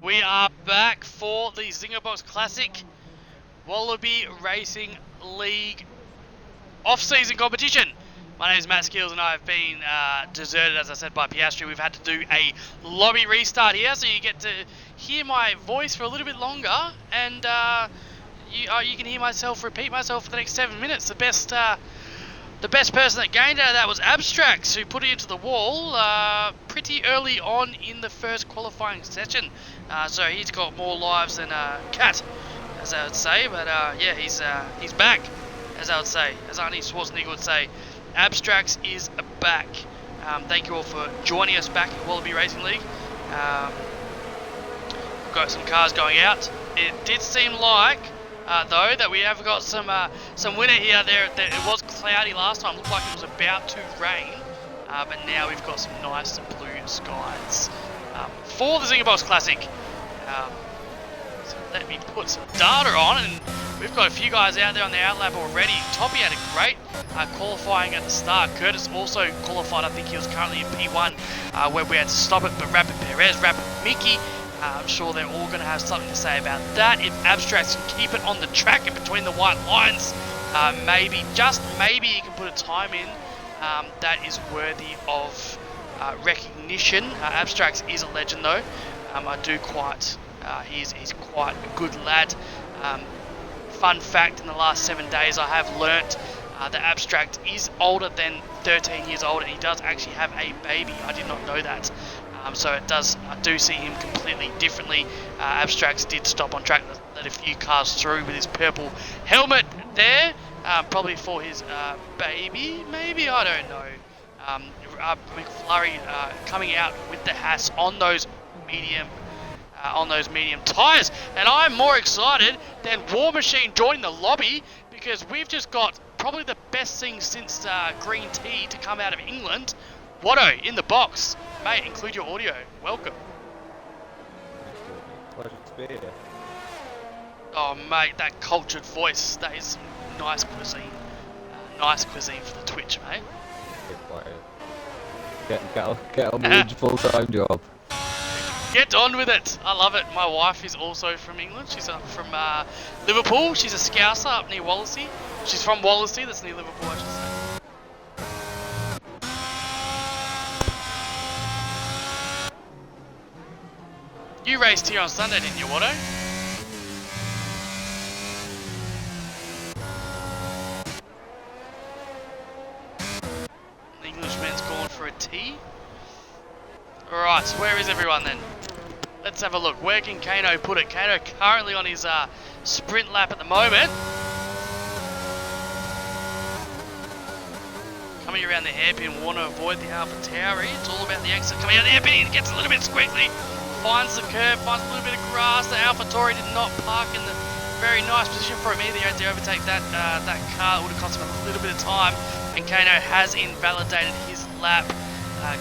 We are back for the Zinger Box Classic Wallaby Racing League off-season competition. My name is Matt Skills and I have been deserted, as I said, by Piastri. We've had to do a lobby restart here, so you get to hear my voice for a little bit longer, and you can hear myself repeat myself for the next 7 minutes. The best person that gained out of that was Abstracts, who put it into the wall pretty early on in the first qualifying session. So he's got more lives than Cat, as I would say. But yeah, he's back, as I would say, as Arnie Schwarzenegger would say. Abstracts is back. Thank you all for joining us back at Wallaby Racing League. We've got some cars going out. It did seem like, though, that we have got some winter here. It was cloudy last time. Looked like it was about to rain, but now we've got some nice blue skies for the Zinger Box Classic. So let me put some data on, and we've got a few guys out there on the outlap already. Toppy had a great qualifying at the start. Curtis also qualified. I think he was currently in P1 where we had to stop it, but Rapid Perez, Rapid Mickey, I'm sure they're all going to have something to say about that. If Abstracts can keep it on the track and between the white lines, maybe, just maybe, he can put a time in that is worthy of recognition. Abstracts is a legend, though. I do quite. He's quite a good lad. Fun fact: in the last 7 days, I have learnt that Abstract is older than 13 years old, and he does actually have a baby. I did not know that. So I do see him completely differently. Abstracts did stop on track, let a few cars through with his purple helmet there, probably for his baby, maybe, I don't know. McFlurry coming out with the Haas on those medium tyres, and I'm more excited than War Machine joining the lobby, because we've just got probably the best thing since green tea to come out of England. Watto in the box. Mate, include your audio. Welcome. Pleasure to be here. Oh, mate, that cultured voice. That is nice cuisine. Nice cuisine for the Twitch, mate. Get on with your full-time job. Get on with it. I love it. My wife is also from England. She's from Liverpool. She's a Scouser up near Wallasey. She's from Wallasey. That's near Liverpool, I should say. You raced here on Sunday, didn't you, Watto? The Englishman's gone for a tee. Alright, so where is everyone then? Let's have a look. Where can Kano put it? Kano currently on his sprint lap at the moment. Coming around the hairpin, want to avoid the Alpha Tauri. It's all about the exit coming out of the hairpin. He gets a little bit squiggly. Finds the curb, finds a little bit of grass. The Alpha Tauri did not park in the very nice position for him either. He had to overtake that car. It would have cost him a little bit of time. And Kano has invalidated his lap.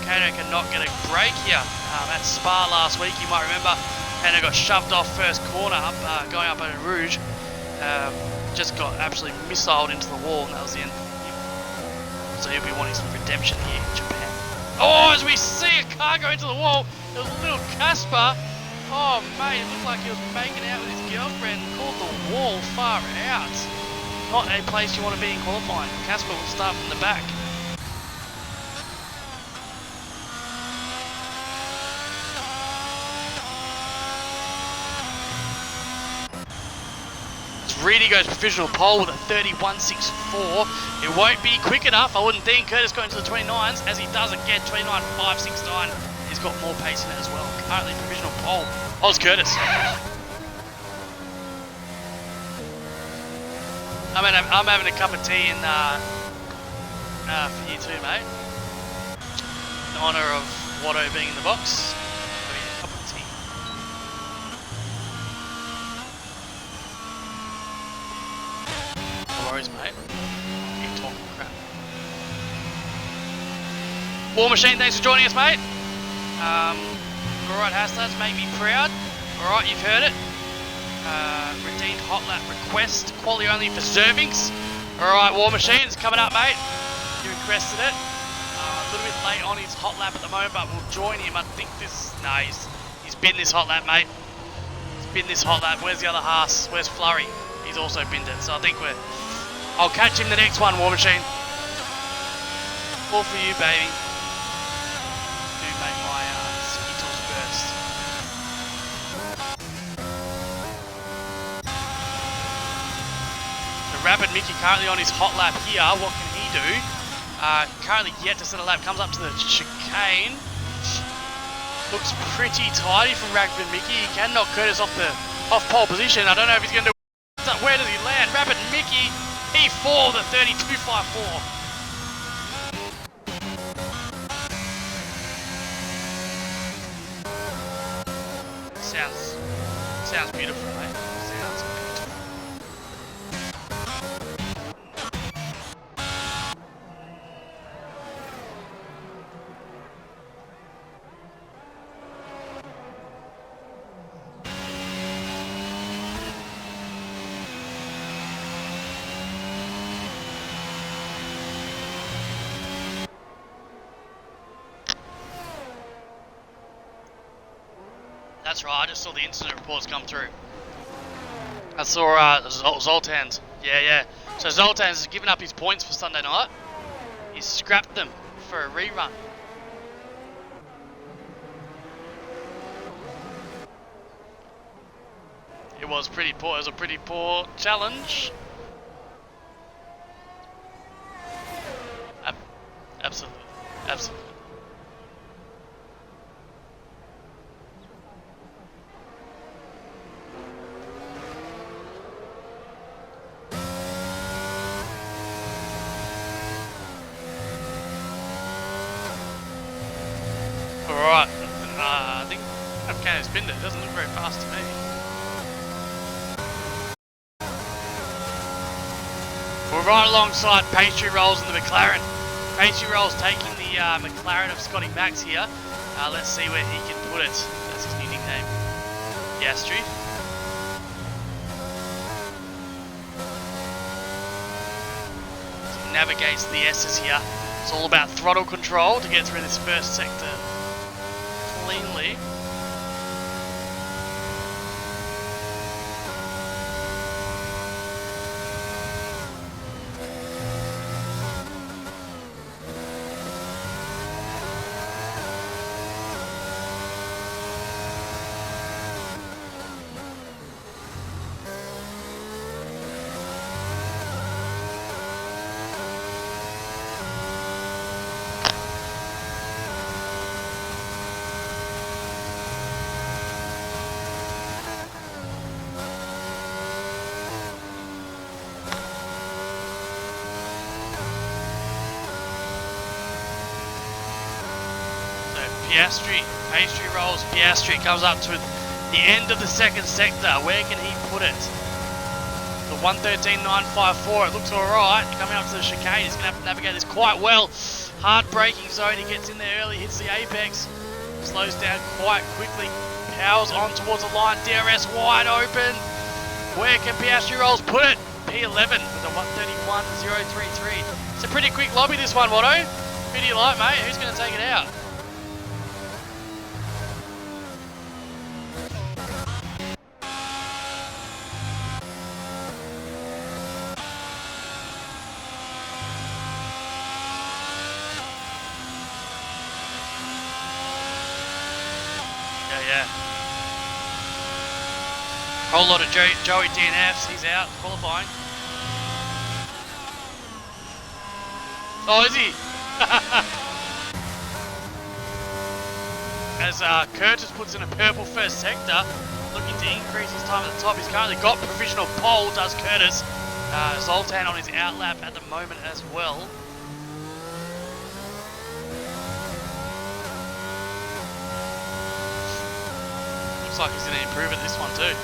Kano cannot get a break here. At Spa last week, you might remember, Kano got shoved off first corner going up at Rouge. Just got absolutely missiled into the wall, and that was the end. So he'll be wanting some redemption here in Japan. Oh, as we see a car go into the wall, there was a little Casper. Oh, mate, it looked like he was making out with his girlfriend. Called the wall far out. Not a place you want to be in qualifying. Casper will start from the back. Reedy goes provisional pole with a 31.64. It won't be quick enough, I wouldn't think. Curtis going to the 29s, as he does again, 29.569. He's got more pace in it as well. Currently provisional pole. Oz Curtis. I'm having a cup of tea for you too, mate. In honour of Watto being in the box. Having a cup of tea. No worries, mate. Keep talking crap. War Machine, thanks for joining us, mate. Alright, Haslads, make me proud. Alright, you've heard it. Redeemed hot lap request. Quality only for servings. Alright, War Machine, it's coming up, mate. You requested it. A little bit late on his hot lap at the moment, but we'll join him. I think this... No, he's been this hot lap, mate. bin this hot lap. Where's the other Haas? Where's Flurry? He's also binned it. So I think I'll catch him the next one, War Machine. All for you, baby. Do make my Skittles burst. The Rapid Mickey currently on his hot lap here. What can he do? Currently yet to set a lap. Comes up to the chicane. Looks pretty tidy from Rapid Mickey. He can knock Curtis off pole position. I don't know if he's going to do. Where does he land? Rapid Mickey. P4, the 32.54. Sounds beautiful, mate. Sounds beautiful. That's right, I just saw the incident reports come through. I saw Zoltan's. Yeah. So Zoltan's has given up his points for Sunday night. He's scrapped them for a rerun. It was pretty poor. It was a pretty poor challenge. Absolutely. Alright, I think I've spinned it. It doesn't look very fast to me. We're right alongside Pastry Rolls and the McLaren. Pastry Rolls taking the McLaren of Scotty Max here. Let's see where he can put it. That's his new nickname. Piastri. So he navigates the S's here. It's all about throttle control to get through this first sector cleanly. Pastry Rolls, Piastri comes up to the end of the second sector. Where can he put it? The 113.954, it looks alright. Coming up to the chicane, he's going to have to navigate this quite well. Hard braking zone, he gets in there early, hits the apex. Slows down quite quickly, powers on towards the line. DRS wide open. Where can Piastri Rolls put it? P11 with a 131.033. It's a pretty quick lobby this one, Watto. Who do you like, mate? Who's going to take it out? Yeah. Whole lot of Joey DNFs, he's out, qualifying. Oh, is he? As Curtis puts in a purple first sector, looking to increase his time at the top. He's currently got provisional pole, does Curtis. Zoltan on his outlap at the moment as well. Looks like he's going to improve at this one too.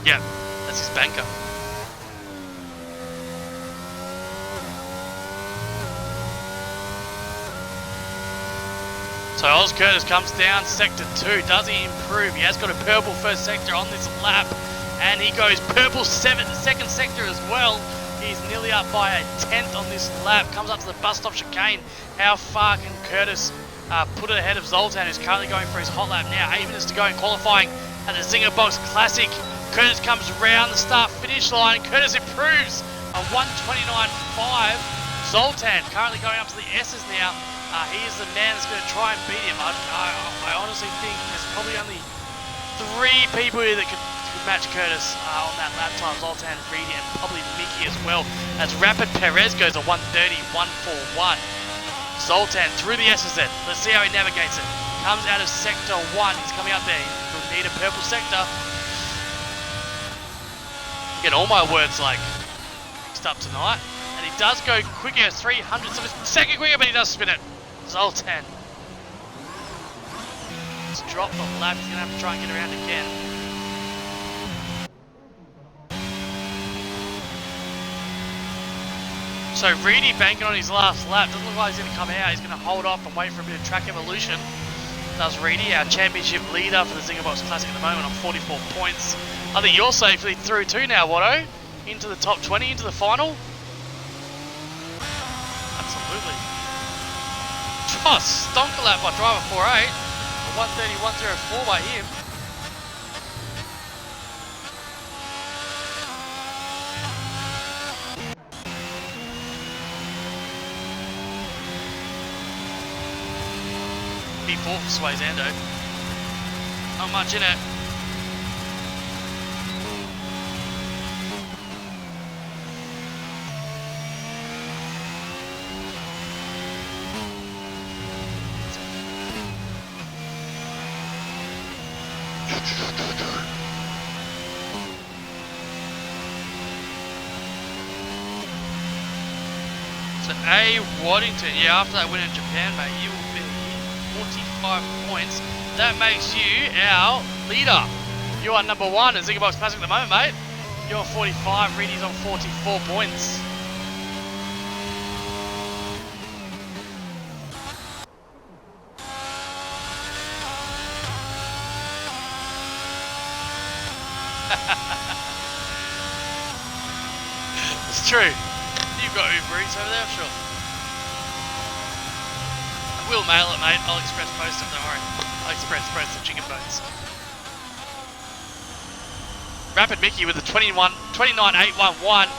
Yep, that's his banker. So Oz Curtis comes down sector 2. Does he improve? He has got a purple first sector on this lap, and he goes purple second sector as well. He's nearly up by a tenth on this lap. Comes up to the bus stop chicane. How far can Curtis put it ahead of Zoltan, who's currently going for his hot lap now. 8 minutes to go in qualifying at the Zinger Box Classic. Curtis comes round the start-finish line. Curtis improves a 1:29.5. Zoltan currently going up to the S's now. He is the man that's going to try and beat him. I honestly think there's probably only 3 people here that could match Curtis on that lap time. Zoltan, Reedy, and probably Mickey as well. As Rapid Perez goes a 1:30.141. Zoltan through the S's then. Let's see how he navigates it. Comes out of sector 1. He's coming out there. He'll need a purple sector. Get all my words like mixed up tonight. And he does go quicker, 300th of a second quicker, but he does spin it. Zoltan. He's dropped on the lap. He's going to have to try and get around again. So Reedy banking on his last lap. Doesn't look like he's going to come out. He's going to hold off and wait for a bit of track evolution. Does Reedy, our championship leader for the Zinger Box Classic at the moment on 44 points. I think you're safely through too now, Watto. Into the top 20, into the final. Absolutely. Oh, stonker lap by driver 48. A 1:30.104 by him. P4 for Sway's Ando. Not much in it. So A. Waddington, yeah, after that win in Japan, mate, you will be 45 points. That makes you our leader. You are number 1 in Zinger Box Classic at the moment, mate. You're on 45, Reedy's on 44 points. It's true. You've got Uber Eats over there, sure. We'll mail it, mate. I'll express post it, don't worry. I'll express post the chicken bones. Rapid Mickey with a 29.811.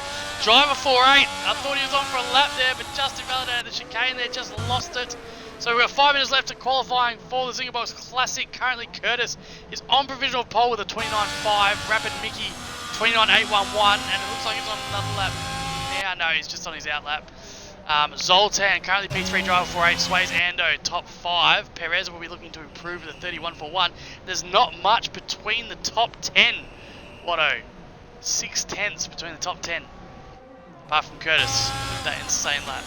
Driver 48. I thought he was on for a lap there, but just invalidated the chicane there, just lost it. So we've got 5 minutes left to qualifying for the Zinger Box Classic. Currently Curtis is on provisional pole with a 29.5. Rapid Mickey 29.811, and it looks like he's on another lap. Yeah, no, he's just on his out lap. Zoltan, currently P3 driver 48, Sways Ando, top 5. Perez will be looking to improve to the 31.41. There's not much between the top 10, Watto. 6 tenths between the top 10. Apart from Curtis, with that insane lap.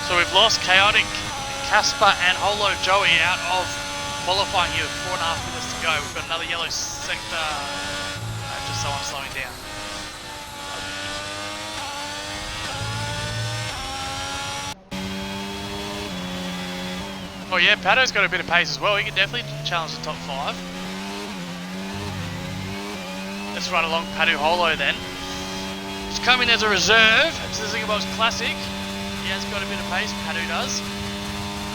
So we've lost Chaotic, Casper and Holo Joey out of qualifying here with 4.5 minutes to go. We've got another yellow sector. Just so I'm slowing down. Oh yeah, Pato's got a bit of pace as well. He can definitely challenge the top 5. Let's run along Patu Holo then. He's coming as a reserve to the Zinger Box Classic. He has got a bit of pace, Patu does.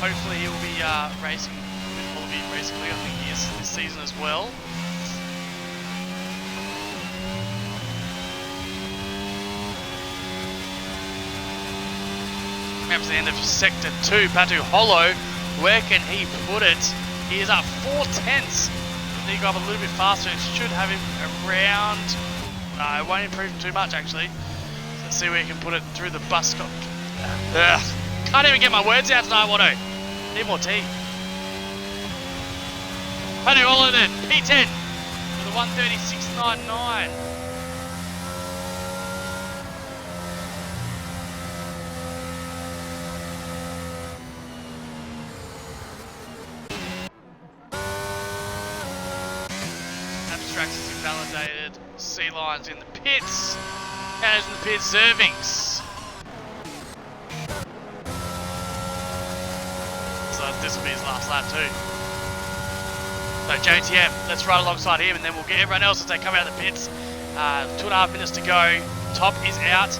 Hopefully he will be racing with Wallaby Racing League. I think he is this season as well. Coming up to the end of Sector 2, Patu Holo. Where can he put it? He is up 4 tenths. He can go up a little bit faster. It should have him around... it won't improve too much actually. So let's see where he can put it through the bus stop. Can't even get my words out tonight, Watto. Need more tea. Patu Holo then, P10 with a 1:36.99. Abstracts is invalidated. Sea Lions in the pits. Canners in the pit, servings. So this will be his last lap too. So JTM, let's ride alongside him and then we'll get everyone else as they come out of the pits. 2.5 minutes to go. Top is out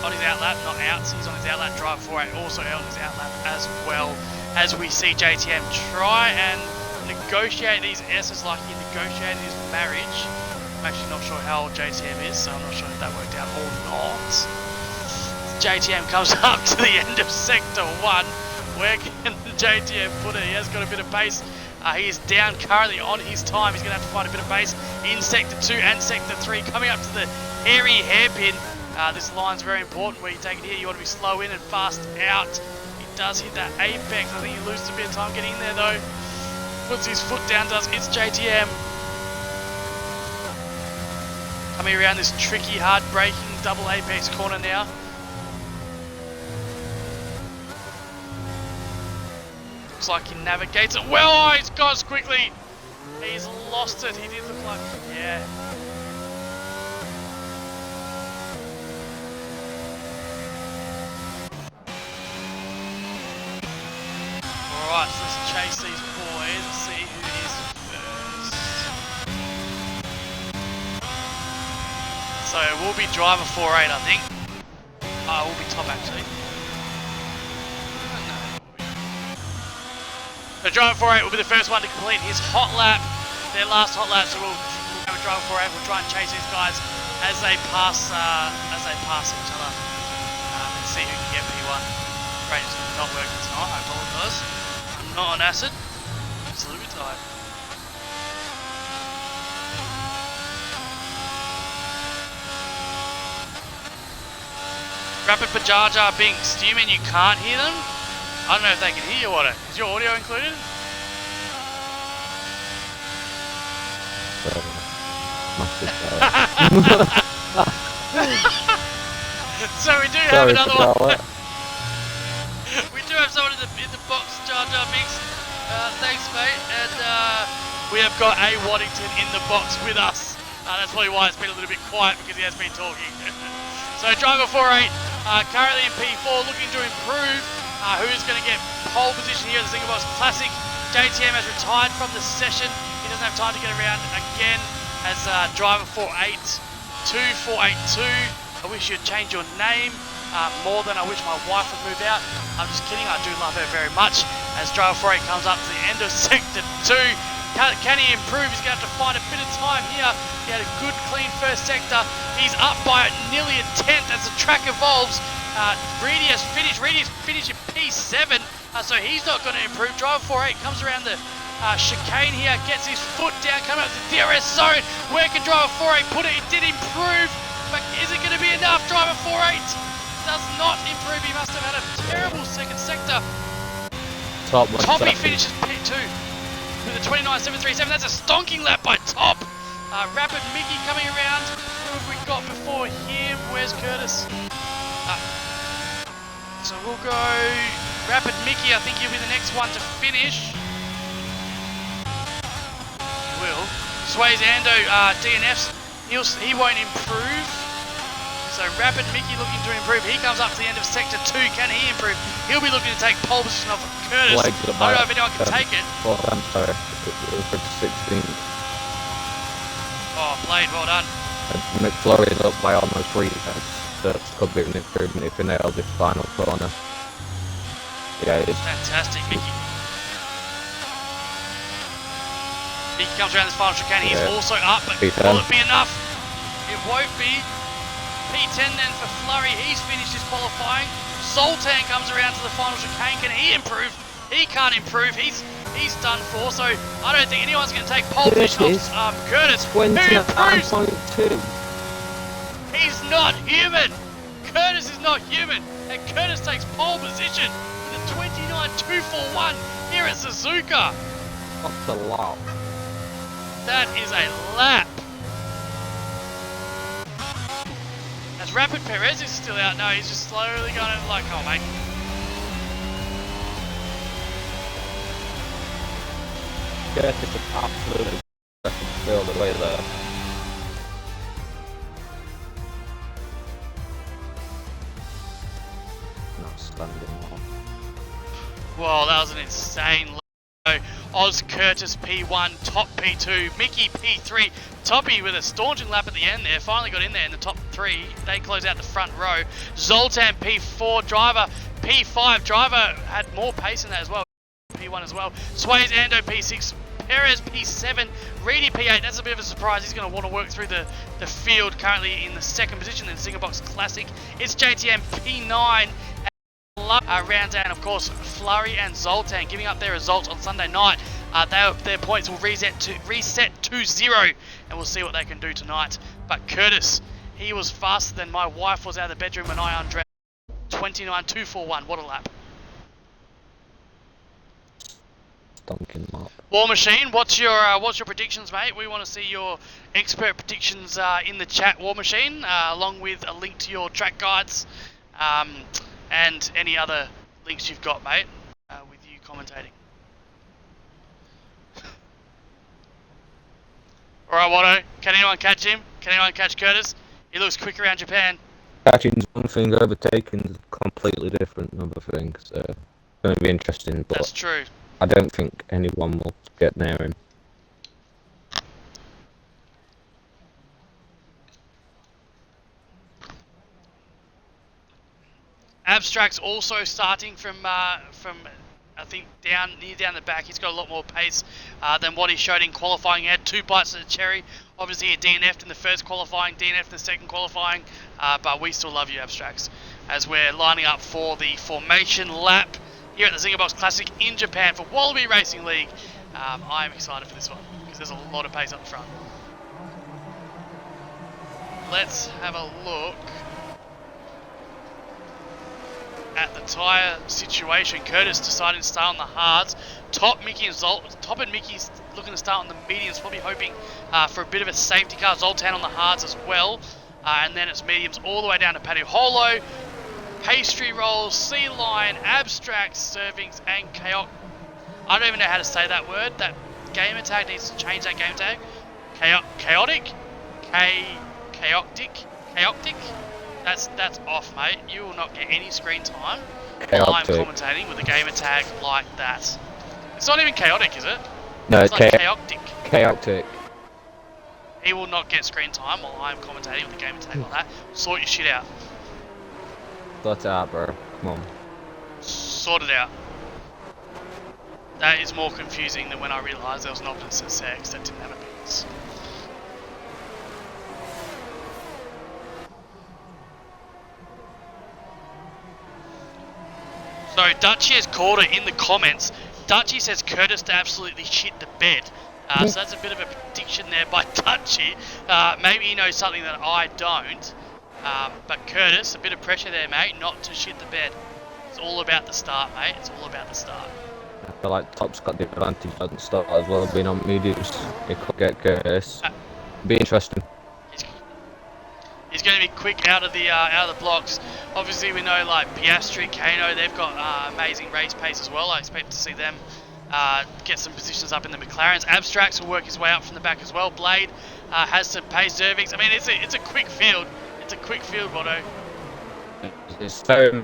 on his outlap, not out, he's on his outlap. Driver 48 also out on his outlap as well, as we see JTM try and negotiate these S's like he negotiated his marriage. I'm actually not sure how old JTM is, so I'm not sure if that worked out or not. JTM comes up to the end of Sector 1. Where can JTM put it? He has got a bit of pace. He is down currently on his time. He's going to have to find a bit of pace in Sector 2 and Sector 3. Coming up to the hairy hairpin. This line's very important where you take it here. You want to be slow in and fast out. He does hit that apex. I think he loses a bit of time getting in there though. Puts his foot down, it's JTM. Coming around this tricky, hard braking double apex corner now. Looks like he navigates it well. Oh, he's gone quickly. He's lost it. He did look like, yeah. Alright, so let's chase these boys and see who is first. So it will be driver 48, I think. It will be top actually. So driver 48 will be the first one to complete his hot lap, their last hot lap. So we'll have a driver 48. We'll try and chase these guys as they pass each other and see who can get P1. Great, it's not working tonight. I apologise. I'm not on acid. Just a little bit tired. Rapid Jar Jar Binks. Do you mean you can't hear them? I don't know if they can hear you or not. Is your audio included? So we do have another one. We do have someone in the box, Jar Jar Binks. Thanks, mate. And we have got a Waddington in the box with us. That's probably why it's been a little bit quiet, because he has been talking. So driver 48, currently in P4, looking to improve. Who's going to get pole position here at the Zinger Box Classic? JTM has retired from the session. He doesn't have time to get around again as driver 48, 2482. I wish you'd change your name more than I wish my wife would move out. I'm just kidding, I do love her very much. As driver 48 comes up to the end of Sector 2. Can he improve? He's going to have to find a bit of time here. He had a good, clean first sector. He's up by nearly a tenth as the track evolves. Reedy has finished. Reedy has finished in P7, so he's not going to improve. Driver 48 comes around the chicane here, gets his foot down, coming up to the DRS zone. Where can driver 48 put it? It did improve, but is it going to be enough? Driver 48 does not improve. He must have had a terrible second sector. Toppy finishes P2 with a 29.737. That's a stonking lap by Top. Rapid Mickey coming around. Who have we got before him? Where's Curtis? So we'll go Rapid Mickey. I think he'll be the next one to finish. He will. Sways Ando DNFs. He won't improve. So Rapid Mickey looking to improve. He comes up to the end of Sector 2. Can he improve? He'll be looking to take pole position off of Curtis. I don't know if anyone can take it. Well done, sorry. It was 16. Oh, Blade, well done. McFlurry's up by almost 3 seconds. That could be an improvement if he nails this final corner. Yeah, it is. Fantastic, Mickey. Mickey comes around this final chicane. He's also up, but P10. Will it be enough? It won't be. P10 then for Flurry. He's finished his qualifying. Sultan comes around to the final chicane. Can he improve? He can't improve. He's done for. So I don't think anyone's going to take pole position off Curtis. Who improves? 29.2. He's not human! Curtis is not human! And Curtis takes pole position with a 29.241 here at Suzuka! What's the lap? That is a lap! As Rapid Perez is still out, no, he's just slowly going over like, oh mate. Curtis is absolutely all the way there. outstanding. Well, that was an insane lap. Oz Curtis P1, Top P2, Mickey P3, Toppy with a staunching lap at the end there. Finally got in there in the top 3. They close out the front row. Zoltan P4, driver P5. Driver had more pace in that as well. P1 as well. Sways Ando P6. Perez P7, Reedy P8. That's a bit of a surprise. He's going to want to work through the field. Currently in the second position in the Zinger Box Classic. It's JTM P9. Rounds out, and of course Flurry and Zoltan giving up their results on Sunday night. Their points will reset to 0, and we'll see what they can do tonight. But Curtis, he was faster than my wife was out of the bedroom when I undressed. 29.241. What a lap! Duncan Mark. War Machine, what's your predictions, mate? We want to see your expert predictions in the chat, War Machine, along with a link to your track guides. And any other links you've got, mate, with you commentating. Alright, Watto, can anyone catch him? Can anyone catch Curtis? He looks quick around Japan. Catching's one thing, overtaking's completely different another thing, so it's going to be interesting, but that's true. I don't think anyone will get near him. Abstract's also starting from I think near down the back. He's got a lot more pace than what he showed in qualifying. He had 2 bites of the cherry. Obviously he DNF'd in the first qualifying, DNF'd in the second qualifying, but we still love you, Abstracts, as we're lining up for the formation lap here at the Zinger Box Classic in Japan for Wallaby Racing League. I'm excited for this one because there's a lot of pace up the front. Let's have a look at the tyre situation. Curtis deciding to start on the hards. Top and Mickey's looking to start on the mediums, probably hoping for a bit of a safety car. Zoltan on the hards as well. And then it's mediums all the way down to Paddy Holo, Pastry Rolls, Sea Lion, Abstracts, Servings, and Chaotic. I don't even know how to say that word. That gamer tag needs to change that game tag. Chaotic? Chaotic? That's off, mate. You will not get any screen time while I'm commentating with a gamer tag like that. It's not even chaotic, is it? No, it's like chaotic. Chaotic. He will not get screen time while I'm commentating with a gamer tag like that. Sort your shit out. Sort it out, bro. Come on. Sort it out. That is more confusing than when I realised there was an opposite sex that didn't have a penis. So Dutchy has called it in the comments. Dutchy says Curtis to absolutely shit the bed. So that's a bit of a prediction there by Dutchy. Maybe he knows something that I don't. But Curtis, a bit of pressure there, mate, not to shit the bed. It's all about the start, mate. It's all about the start. I feel like Top's got the advantage at the start as well, being on mediums. He could get Curtis. Be interesting. He's going to be quick out of the blocks. Obviously, we know like Piastri, Kano, they've got amazing race pace as well. I expect to see them get some positions up in the McLarens. Abstracts will work his way up from the back as well. Blade has some pace. Zervings. I mean, it's a quick field. It's a quick field, Watto. It's very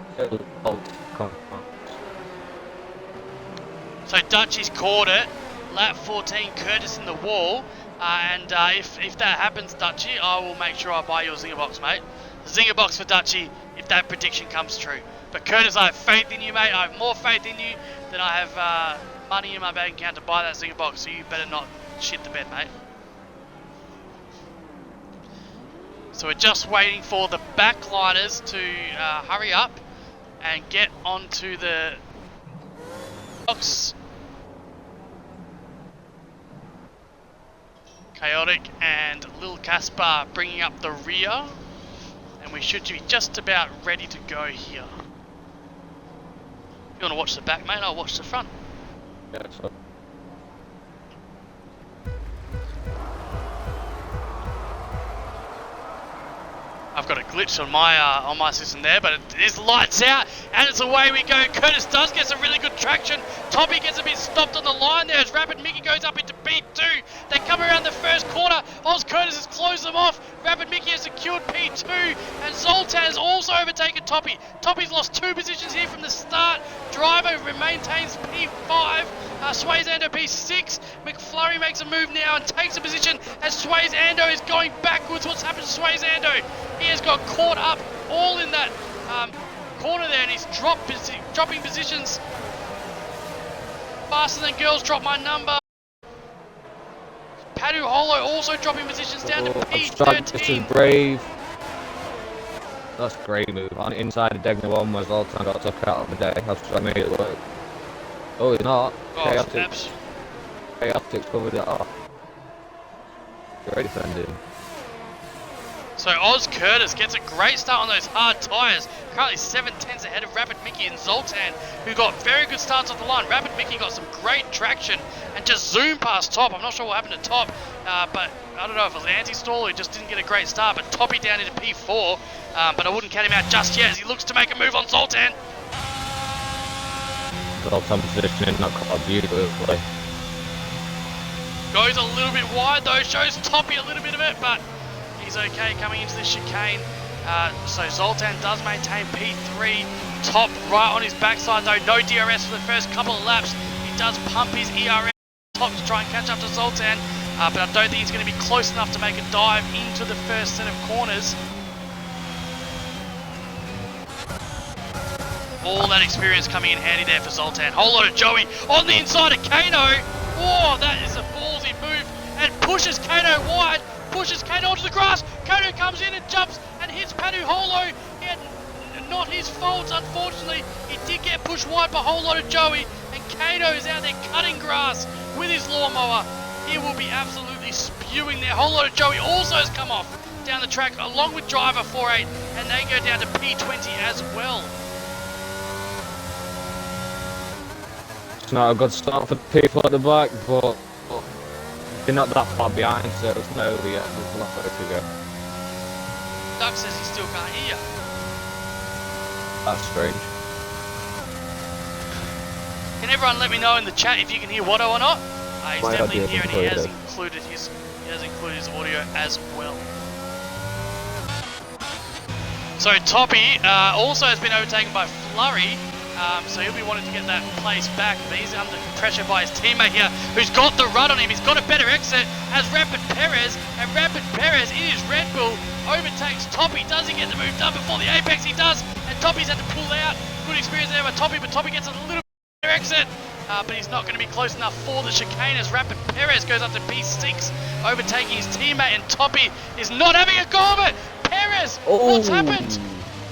So Dutchy's caught it. Lap 14, Curtis in the wall. And if that happens, Dutchy, I will make sure I buy your Zinger Box, mate. Zinger Box for Dutchy if that prediction comes true. But Curtis, I have faith in you, mate. I have more faith in you than I have money in my bank account to buy that Zinger Box. So you better not shit the bed, mate. So we're just waiting for the backliners to hurry up and get onto the box. Chaotic and Lil Caspar bringing up the rear, and we should be just about ready to go here. If you want to watch the back, mate, I'll watch the front. Yeah, that's fine. I've got a glitched on my system there, but it is lights out, and it's away we go. Curtis does get some really good traction. Toppy gets a bit stopped on the line there as Rapid Mickey goes up into P2. They come around the first corner. Oz Curtis has closed them off. Rapid Mickey has secured P2, and Zoltan has also overtaken Toppy. Toppy's lost 2 positions here from the start. Driver maintains P5. Sways Ando P6. McFlurry makes a move now and takes a position as Sways Ando is going backwards. What's happened to Sways Ando? He has got caught up all in that corner there, and he's dropping positions faster than girls drop my number. Padu Holo also dropping positions down to P13. This is brave. That's a great move. On inside of Degner 1 where Zoltan got took out of the day. I've tried to make it work. Oh, he's not. Chaotic's covered it off. Great defending. So Oz Curtis gets a great start on those hard tyres. Currently 7/10 ahead of Rapid Mickey and Zoltan, who got very good starts off the line. Rapid Mickey got some great traction and just zoomed past Top. I'm not sure what happened to Top, but I don't know if it was anti-stall or he just didn't get a great start. But Toppy down into P4, but I wouldn't count him out just yet as he looks to make a move on Zoltan. Zoltan positioning not quite beautifully. Goes a little bit wide though, shows Toppy a little bit of it, but he's okay coming into the chicane. So Zoltan does maintain P3. Top right on his backside though, no DRS for the first couple of laps. He does pump his ERS Top to try and catch up to Zoltan, but I don't think he's going to be close enough to make a dive into the first set of corners. All that experience coming in handy there for Zoltan. Whole lot of Joey on the inside of Kano. Oh, that is a ballsy move and pushes Kano wide. Pushes Kano onto the grass. Kano comes in and jumps and hits Padu Holo. Not his fault, unfortunately. He did get pushed wide by a whole lot of Joey, and Kano is out there cutting grass with his lawnmower. He will be absolutely spewing there. A whole lot of Joey also has come off down the track along with driver 48, and they go down to P20 as well. It's not a good start for the people at the back, but they're not that far behind, so it's not over yet. There's a lot further to go. Doug says he still can't hear you. That's strange. Can everyone let me know in the chat if you can hear Watto or not? He's My definitely here, and he has included. included his audio as well. So Toppy also has been overtaken by Flurry. So he'll be wanting to get that place back, but he's under pressure by his teammate here, who's got the run on him. He's got a better exit as Rapid Perez, and Rapid Perez in his Red Bull overtakes Toppy. Does he get the move done before the apex? He does, and Toppy's had to pull out. Good experience there by Toppy, but Toppy gets a little bit better exit, but he's not going to be close enough for the chicane as Rapid Perez goes up to P6, overtaking his teammate, and Toppy is not having a go of it. Perez, what's happened?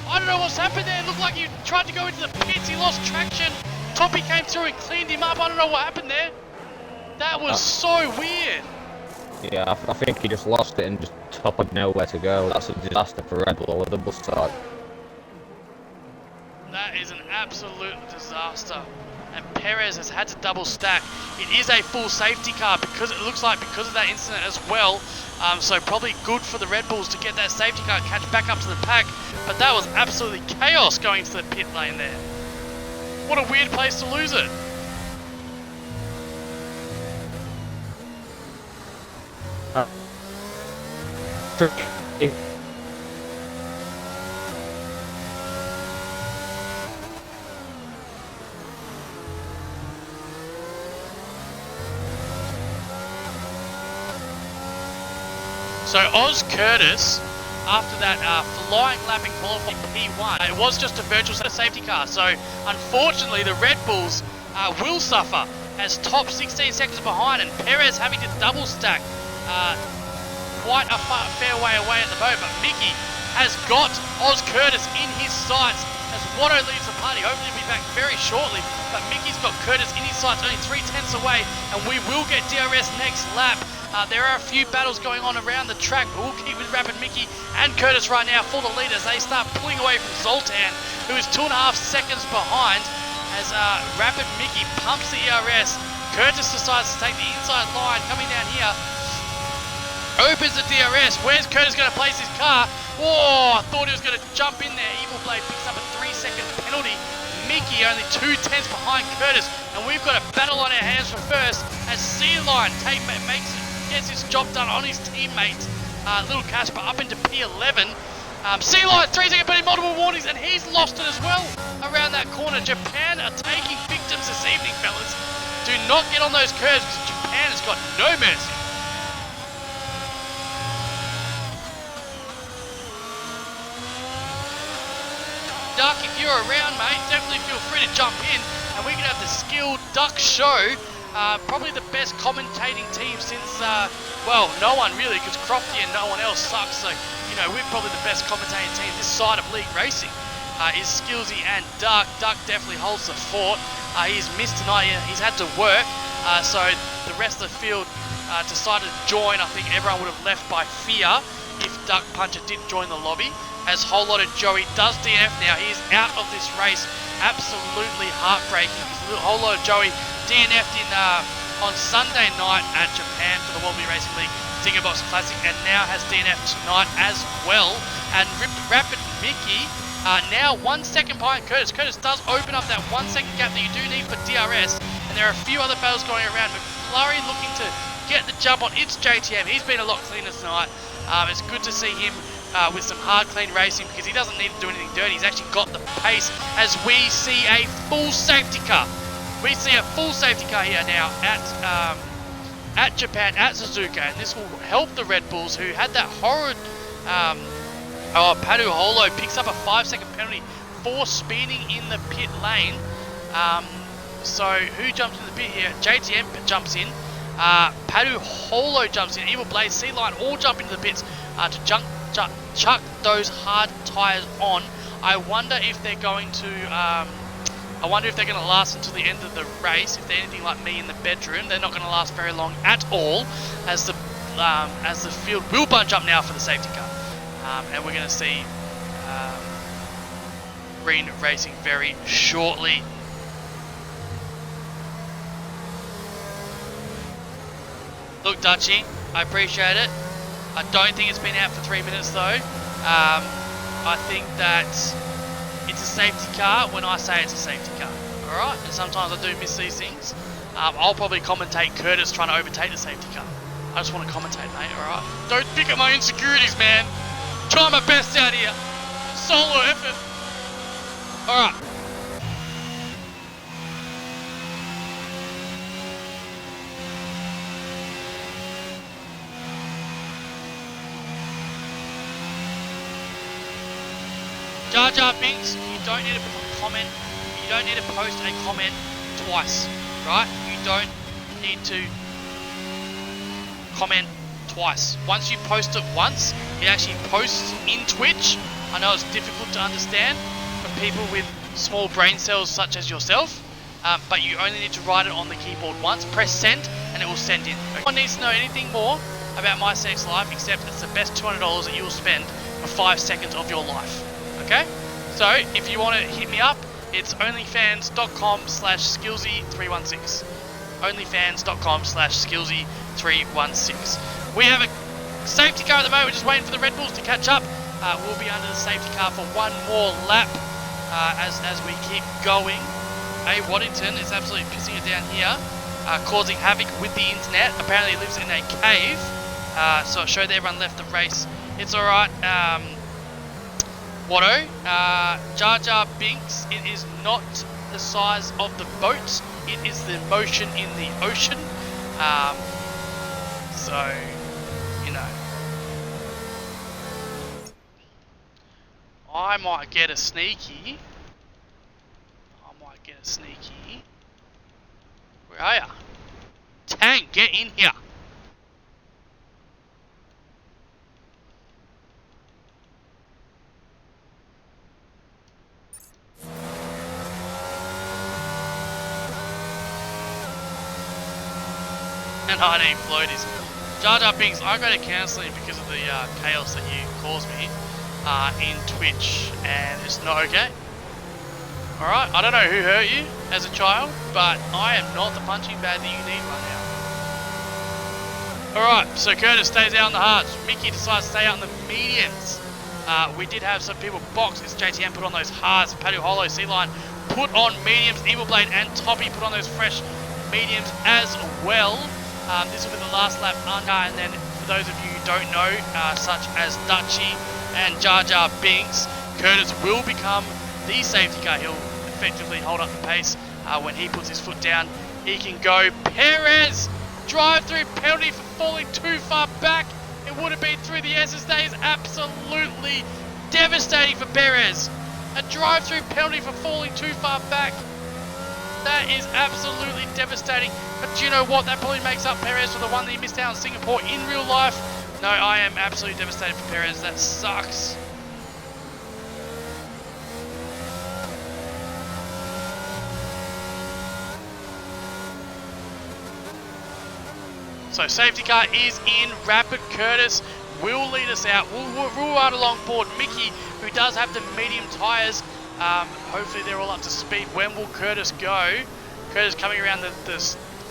I don't know what's happened there. It looked like he tried to go into the pits. He lost traction. Toppy came through and cleaned him up. I don't know what happened there. That was so weird. Yeah, I think he just lost it and just Top had nowhere to go. That's a disaster for Red Bull with the bus start. That is an absolute disaster. And Perez has had to double stack. It is a full safety car because it looks like because of that incident as well. So probably good for the Red Bulls to get that safety car and catch back up to the pack. But that was absolutely chaos going to the pit lane there. What a weird place to lose it. So Oz Curtis, after that flying lap in qualifying P1, it was just a virtual safety car. So unfortunately the Red Bulls will suffer as Top 16 seconds behind, and Perez having to double stack quite a fair way away at the moment. But Mickey has got Oz Curtis in his sights as Watto leaves the party. Hopefully he'll be back very shortly. But Mickey's got Curtis in his sights, only 3/10 away, and we will get DRS next lap. There are a few battles going on around the track, but we'll keep with Rapid Mickey and Curtis right now for the lead as they start pulling away from Zoltan, who is 2.5 seconds behind as Rapid Mickey pumps the ERS. Curtis decides to take the inside line coming down here. Opens the DRS. Where's Curtis going to place his car? Oh, I thought he was going to jump in there. Evil Blade picks up a 3-second penalty. Mickey only 2 tenths behind Curtis, and we've got a battle on our hands for first as C-Line gets his job done on his teammate, Little Casper, up into P11. C-Line, 3-second penalty, multiple warnings, and he's lost it as well around that corner. Japan are taking victims this evening, fellas. Do not get on those curves because Japan has got no mercy. Duck, if you're around, mate, definitely feel free to jump in, and we can have the Skilled Duck Show. Probably the best commentating team since, well, no one really, because Crofty and no one else sucks. So, you know, we're probably the best commentating team this side of League Racing. Is Skillsy and Duck. Duck definitely holds the fort. He's missed tonight. He's had to work, so the rest of the field decided to join. I think everyone would have left by fear if Duck Puncher did join the lobby. As Whole Lot of Joey does DNF now. He is out of this race. Absolutely heartbreaking. Whole Lot of Joey DNF'd in on Sunday night at Japan for the World Racing League Zinger Box Classic, and now has DNF'd tonight as well. And Rapid Mickey now 1 second behind Curtis. Curtis does open up that 1 second gap that you do need for DRS, and there are a few other battles going around. McFlurry looking to get the jump on its JTM. He's been a lot cleaner tonight. It's good to see him with some hard, clean racing, because he doesn't need to do anything dirty. He's actually got the pace as we see a full safety car. We see a full safety car here now at Japan, at Suzuka, and this will help the Red Bulls, who had that horrid... Padu Holo picks up a 5-second penalty for speeding in the pit lane. So who jumps in the pit here? JTM jumps in. Padu Holo jumps in. Evil Blaze, C-Line all jump into the pits to chuck those hard tyres on. I wonder if they're going to last until the end of the race. If they're anything like me in the bedroom, they're not going to last very long at all, as the field will bunch up now for the safety car, and we're going to see green racing very shortly. Look, Dutchy, I appreciate it. I don't think it's been out for 3 minutes though. I think that it's a safety car when I say it's a safety car. Alright, and sometimes I do miss these things. I'll probably commentate Curtis trying to overtake the safety car. I just want to commentate, mate, alright? Don't pick at my insecurities, man. Try my best out here. Solo effort. Alright. Jar Jar Binks, you don't need to comment, you don't need to post a comment twice, right? You don't need to comment twice. Once you post it once, it actually posts in Twitch. I know it's difficult to understand for people with small brain cells such as yourself, but you only need to write it on the keyboard once, press send, and it will send in. No one needs to know anything more about My Sex Life, except it's the best $200 that you will spend for 5 seconds of your life. Okay, so if you want to hit me up, it's onlyfans.com/skillsy316. onlyfans.com/skillsy316. We have a safety car at the moment. We're just waiting for the Red Bulls to catch up. We'll be under the safety car for one more lap as we keep going. Hey, Waddington is absolutely pissing it down here, causing havoc with the internet. Apparently he lives in a cave, so I showed everyone left the race. It's alright. Watto, Jar Jar Binks, it is not the size of the boat, it is the motion in the ocean. So, you know, I might get a sneaky. Where are ya? Tank, get in here. And I need floaties. Jar Jar Binks, I go to cancelling because of the chaos that you caused me in Twitch, and it's not okay. Alright, I don't know who hurt you as a child, but I am not the punching bag that you need right Alright, so Curtis stays out on the hards. Mickey decides to stay out on the mediums. We did have some people box as JTM put on those hards. Padu Hollow, C-Line put on mediums. Evil Blade and Toppy put on those fresh mediums as well. This will be the last lap under, and then for those of you who don't know, such as Dutchy and Jar Jar Binks, Curtis will become the safety car. He'll effectively hold up the pace when he puts his foot down. He can go. Perez, drive-through penalty for falling too far back. It would have been through the S's. That is absolutely devastating for Perez. A drive-through penalty for falling too far back. That is absolutely devastating. But do you know what? That probably makes up Perez for the one that he missed out on Singapore in real life. No, I am absolutely devastated for Perez. That sucks. So safety car is in. Rapid Curtis will lead us out. We'll ride along board Mickey, who does have the medium tyres. Hopefully they're all up to speed. When will Curtis go? Curtis coming around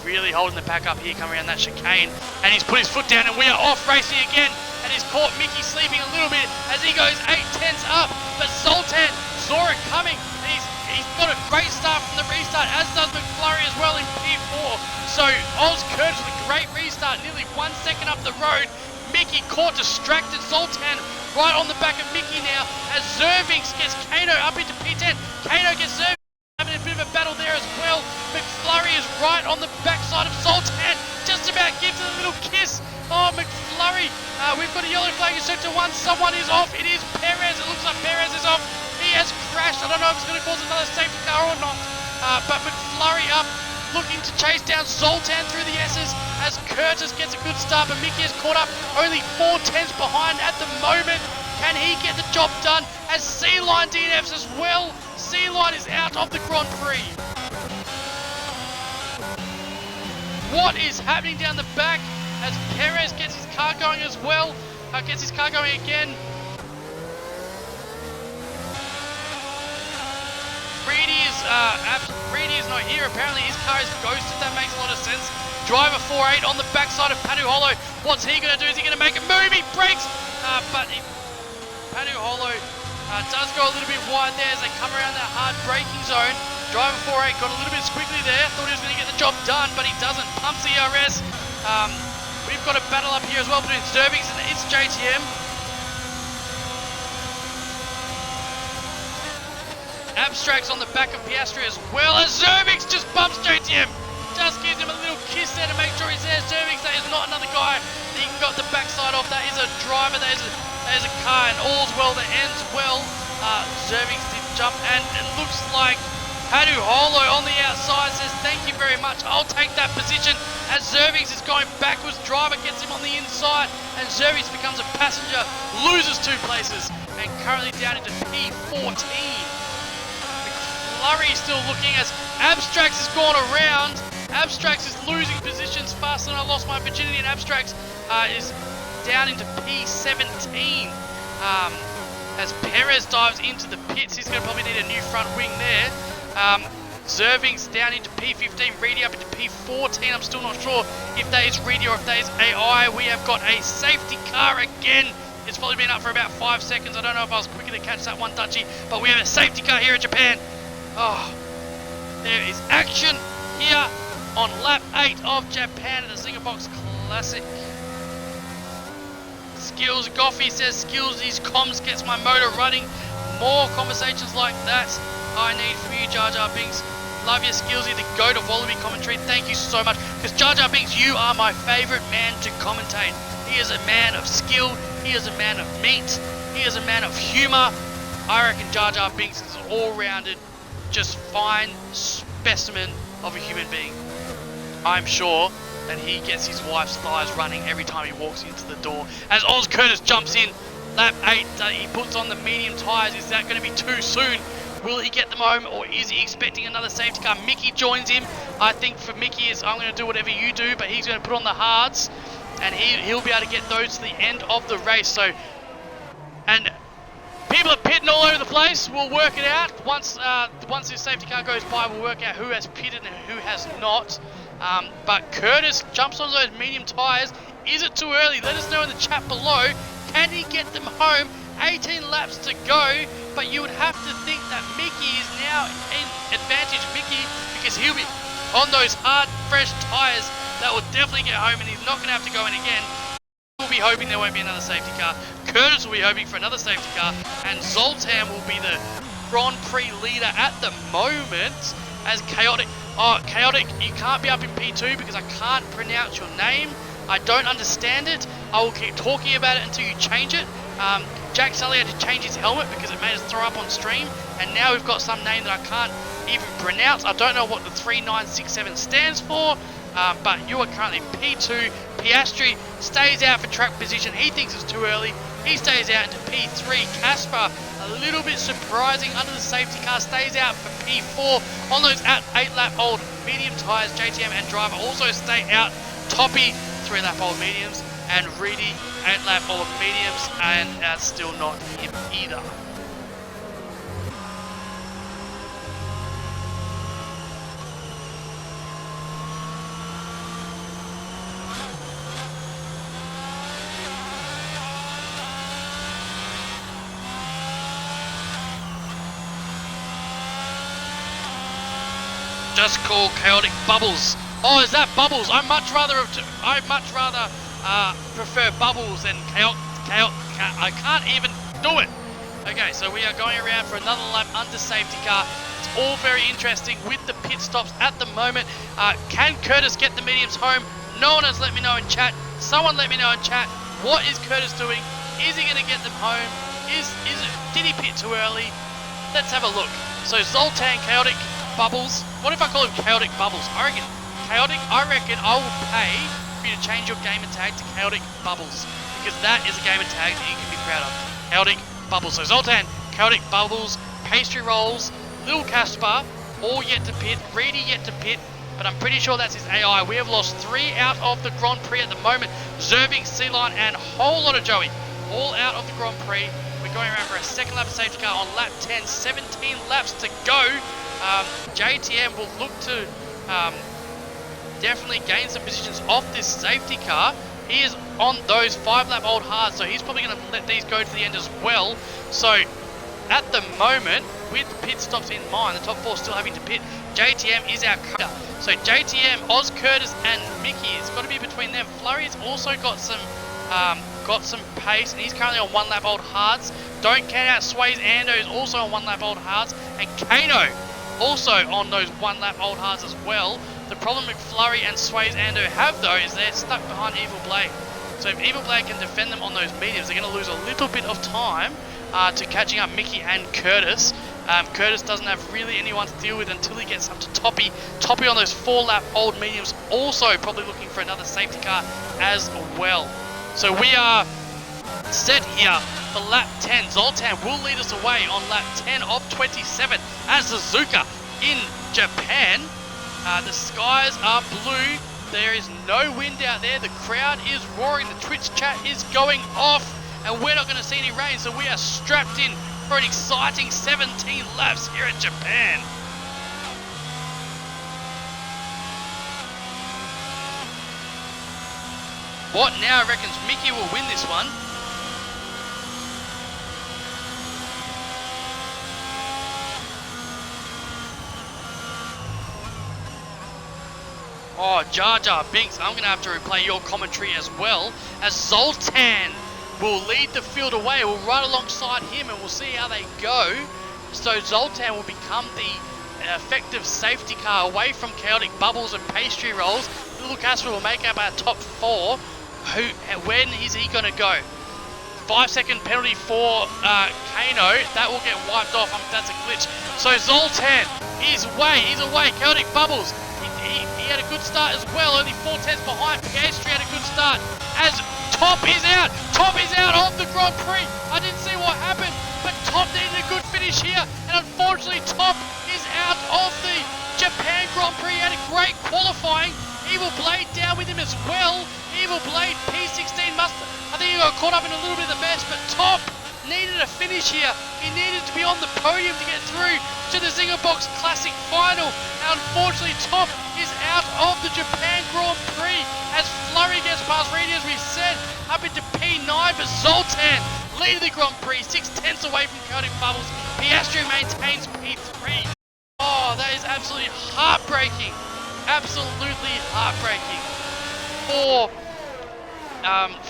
really holding the pack up here, coming around that chicane. And he's put his foot down and we are off racing again. And he's caught Mickey sleeping a little bit as he goes 8/10 up. But Zoltan saw it coming. And he's got a great start from the restart, as does McFlurry as well in P4. So Oz Curtis with a great restart, nearly 1 second up the road. Mickey caught distracted Zoltan right on the back of Mickey now as Zervings gets Kano up into P10. Kano gets Zervings having a bit of a battle there as well. McFlurry is right on the backside of Zoltan, just about gives it a little kiss. Oh, McFlurry, we've got a yellow flag in sector 1. Someone is off. It is Perez. It looks like Perez is off. He has crashed. I don't know if it's going to cause another safety car or not. But McFlurry up, looking to chase down Zoltan through the S's as Curtis gets a good start, but Mickey is caught up only 4/10 behind at the moment. Can he get the job done as C-Line DNFs as well? C-Line is out of the Grand Prix. What is happening down the back as Perez gets his car going as well? Gets his car going again. Reedy is not here. Apparently his car is ghosted. That makes a lot of sense. Driver 4-8 on the backside of Padu Hollow. What's he going to do? Is he going to make a move? He brakes, but Padu Hollow does go a little bit wide there as they come around that hard braking zone. Driver 4-8 got a little bit squiggly there. Thought he was going to get the job done, but he doesn't. Pumps ERS. We've got a battle up here as well between Zervings and it's JTM. Abstracts on the back of Piastri as well as Zervings just bumps JTM. Just gives him a little kiss there to make sure he's there. Zervings, that is not another guy that he got the backside off. That is a driver, that is a car, and all's well that ends well. Zervings did jump, and it looks like Padu Hollow on the outside says thank you very much, I'll take that position, as Zervings is going backwards. Driver gets him on the inside and Zervings becomes a passenger, loses 2 places and currently down into P14. McFlurry still looking as Abstracts has gone around. Abstracts is losing positions faster than I lost my virginity, and Abstracts is down into P17 as Perez dives into the pits. He's going to probably need a new front wing there. Zervings down into P15, Reedy up into P14. I'm still not sure if that is Reedy or if that is AI. We have got a safety car again. It's probably been up for about 5 seconds. I don't know if I was quicker to catch that one, Dutchy, but we have a safety car here in Japan. Oh, there is action here on lap 8 of Japan at the Zinger Box Classic. Skills, Goffey says Skills, these comms gets my motor running. More conversations like that I need from you, Jar Jar Binks. Love your Skillsy, the GOAT of Wallaby commentary. Thank you so much. Because Jar Jar Binks, you are my favourite man to commentate. He is a man of skill. He is a man of meat. He is a man of humour. I reckon Jar Jar Binks is an all-rounded, just fine specimen of a human being. I'm sure that he gets his wife's thighs running every time he walks into the door. As Oz Curtis jumps in, lap 8, he puts on the medium tyres. Is that going to be too soon? Will he get them home, or is he expecting another safety car? Mickey joins him. I think for Mickey is, I'm going to do whatever you do, but he's going to put on the hards, and he'll be able to get those to the end of the race. So, and people are pitting all over the place. We'll work it out. Once this safety car goes by, we'll work out who has pitted and who has not. But Curtis jumps on those medium tyres Is it too early? Let us know in the chat below. Can he get them home? 18 laps to go, but you would have to think that Mickey is now in advantage. Mickey, because he'll be on those hard, fresh tyres that will definitely get home, and he's not going to have to go in again. We'll be hoping there won't be another safety car. Curtis will be hoping for another safety car, and Zoltan will be the Grand Prix leader at the moment. As Chaotic, Chaotic, you can't be up in P2 because I can't pronounce your name. I don't understand it. I will keep talking about it until you change it. Jack Sully had to change his helmet because it made us throw up on stream, and now we've got some name that I can't even pronounce. I don't know what the 3967 stands for, but you are currently P2. Piastri stays out for track position. He thinks it's too early. He stays out into P3. Casper, a little bit surprising, under the safety car, stays out for P4. On those 8-lap-old medium tyres, JTM and Driver also stay out. Toppy, 3-lap-old mediums, and Reedy, 8-lap-old mediums, and that's still not him either. Just call Chaotic Bubbles. Oh, is that Bubbles? I much rather prefer Bubbles than Chaotic. I can't even do it. Okay, so we are going around for another lap under safety car. It's all very interesting with the pit stops at the moment. Can Curtis get the mediums home? No one has let me know in chat. Someone let me know in chat. What is Curtis doing? Is he going to get them home? Did he pit too early? Let's have a look. So Zoltan, Chaotic, Bubbles. What if I call him Chaotic Bubbles? I reckon I will pay for you to change your gamer tag to Chaotic Bubbles, because that is a gamer tag that you can be proud of. Chaotic Bubbles. So Zoltan, Chaotic Bubbles, Pastry Rolls, Little Casper, all yet to pit. Reedy yet to pit, but I'm pretty sure that's his AI. We have lost 3 out of the Grand Prix at the moment. Zerving, Sea-Lion, and a whole lot of Joey, all out of the Grand Prix. We're going around for a second lap of safety car on lap 10. 17 laps to go. JTM will look to definitely gain some positions off this safety car. He is on those 5-lap-old hards, so he's probably going to let these go to the end as well. So at the moment, with pit stops in mind, the top 4 still having to pit, JTM is our cutter. So JTM, Oz, Curtis, and Mickey, it's got to be between them. Flurry's also got some pace, and he's currently on 1-lap-old hards. Don't count out Sway's Ando is also on 1-lap-old hards, and Kano also on those 1-lap-old hards as well. The problem McFlurry and Sway's Ando have, though, is they're stuck behind Evil Blade. So if Evil Blade can defend them on those mediums, they're going to lose a little bit of time to catching up Mickey and Curtis. Curtis doesn't have really anyone to deal with until he gets up to Toppy. Toppy on those 4-lap-old mediums, also probably looking for another safety car as well. So we are set here for lap 10. Zoltan will lead us away on lap 10 of 27 as Suzuka in Japan. The skies are blue. There is no wind out there. The crowd is roaring. The Twitch chat is going off, and we're not going to see any rain, so we are strapped in for an exciting 17 laps here in Japan. What now reckons Mickey will win this one? Oh, Jar Jar Binks, I'm going to have to replay your commentary as well, as Zoltan will lead the field away. We'll ride alongside him and we'll see how they go. So Zoltan will become the effective safety car away from Chaotic Bubbles and Pastry Rolls. Little Casper will make up our top 4. When is he going to go? 5-second penalty for Kano. That will get wiped off. That's a glitch. So Zoltan, he's away. Chaotic Bubbles. He had a good start as well, only 4 tenths behind. Piastri had a good start as Top is out. Top is out of the Grand Prix. I didn't see what happened, but Top needed a good finish here, and unfortunately Top is out of the Japan Grand Prix. He had a great qualifying. Evil Blade down with him as well. Evil Blade P16 I think he got caught up in a little bit of the mess, but Top needed a finish here. He needed to be on the podium to get through to the Zinger Box Classic Final. And unfortunately, Top is out of the Japan Grand Prix as Flurry Piastri gets past Reedy, as we said, up into P9 for Zoltan, leading the Grand Prix, 6/10 away from Chaotic Bubbles. Piastri maintains P3. Oh, that is absolutely heartbreaking. Absolutely heartbreaking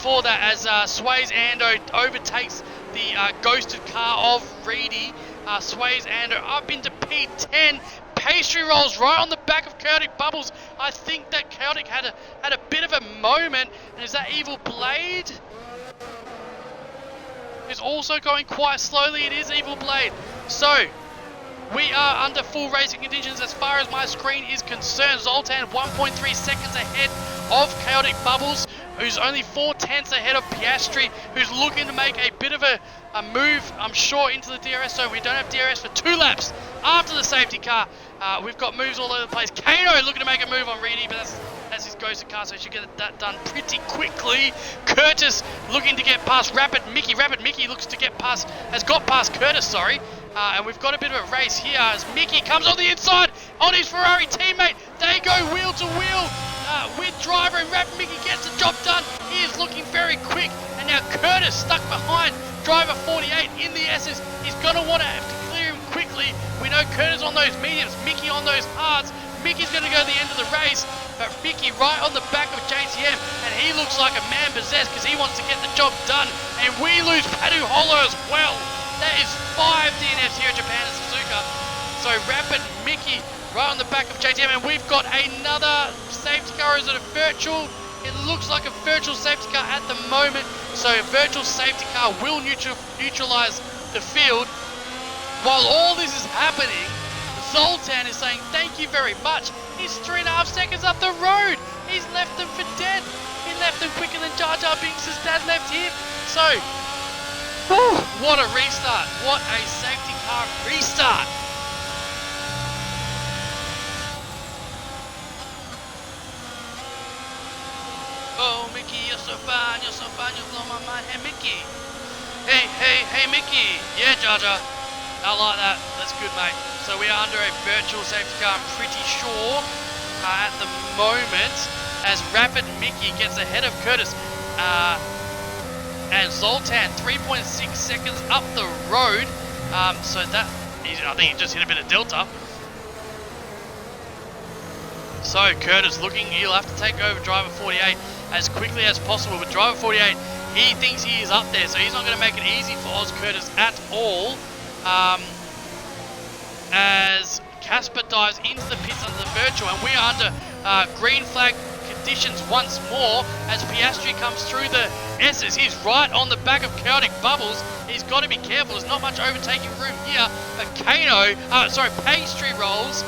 for that, as Sways Ando overtakes the ghosted car of Reedy. Sways Ando up into P10. Pastry rolls right on the back of Chaotic Bubbles. I think that Chaotic had a bit of a moment. And is that Evil Blade? Is also going quite slowly. It is Evil Blade. So we are under full racing conditions as far as my screen is concerned. Zoltan 1.3 seconds ahead of Chaotic Bubbles, who's only 4/10 ahead of Piastri, who's looking to make a bit of a move, I'm sure, into the DRS zone. We don't have DRS for 2 laps after the safety car. We've got moves all over the place. Kano looking to make a move on Reedy, but that's his ghosted car, so he should get that done pretty quickly. Curtis looking to get past Rapid Mickey. Rapid Mickey looks to get past, has got past Curtis, sorry. And we've got a bit of a race here as Mickey comes on the inside on his Ferrari teammate. They go wheel to wheel with driver, and Rapid Mickey gets the job done. He is looking very quick, and now Curtis stuck behind driver 48 in the S's. He's going to want to have to clear him quickly. We know Curtis on those mediums, Mickey on those hards. Mickey's going to go to the end of the race, but Mickey right on the back of JTM, and he looks like a man possessed because he wants to get the job done. And we lose Padu Holo as well. That is 5 DNFs here in Japan and Suzuka. So Rapid Mickey right on the back of JTM, and we've got another safety car. Is it a virtual? It looks like a virtual safety car at the moment. So a virtual safety car will neutralize the field. While all this is happening, Zoltan is saying thank you very much. He's 3.5 seconds up the road. He's left them for dead. He left them quicker than Jar Jar Binks' dad left him. So, what a restart. What a safety car restart. Oh, Mickey, you're so fine, you blow my mind. Hey, Mickey. Hey, Mickey. Yeah, Jar Jar. I like that. That's good, mate. So we are under a virtual safety car, I'm pretty sure, at the moment, as Rapid Mickey gets ahead of Curtis. And Zoltan 3.6 seconds up the road. So that, I think he just hit a bit of delta. So Curtis looking, he'll have to take over driver 48 as quickly as possible. But driver 48, he thinks he is up there, so he's not going to make it easy for Oz Curtis at all. As Casper dives into the pits under the virtual, and we are under green flag conditions once more as Piastri comes through the S's. He's right on the back of Chaotic Bubbles. He's got to be careful. There's not much overtaking room here. But Pastry rolls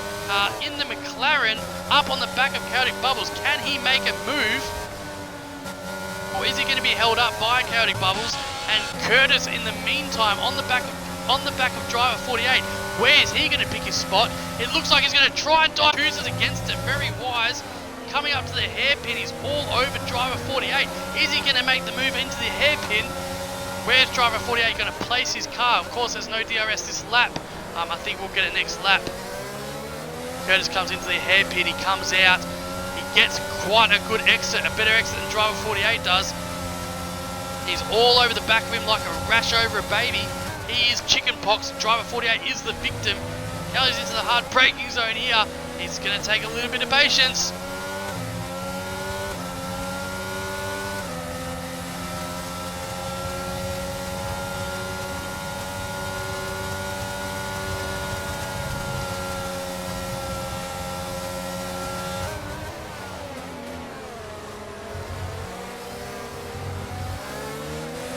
in the McLaren up on the back of Chaotic Bubbles. Can he make a move? Or is he going to be held up by Chaotic Bubbles? And Curtis, in the meantime, on the back of driver 48. Where is he going to pick his spot? It looks like he's going to try and dive. Chooses against it. Very wise. Coming up to the hairpin, he's all over driver 48. Is he going to make the move into the hairpin? Where's driver 48 going to place his car? Of course, there's no DRS this lap. I think we'll get it next lap. Curtis comes into the hairpin. He comes out. He gets quite a good exit, a better exit than driver 48 does. He's all over the back of him like a rash over a baby. He is chickenpox. Driver 48 is the victim. Now he's into the hard braking zone here. He's going to take a little bit of patience.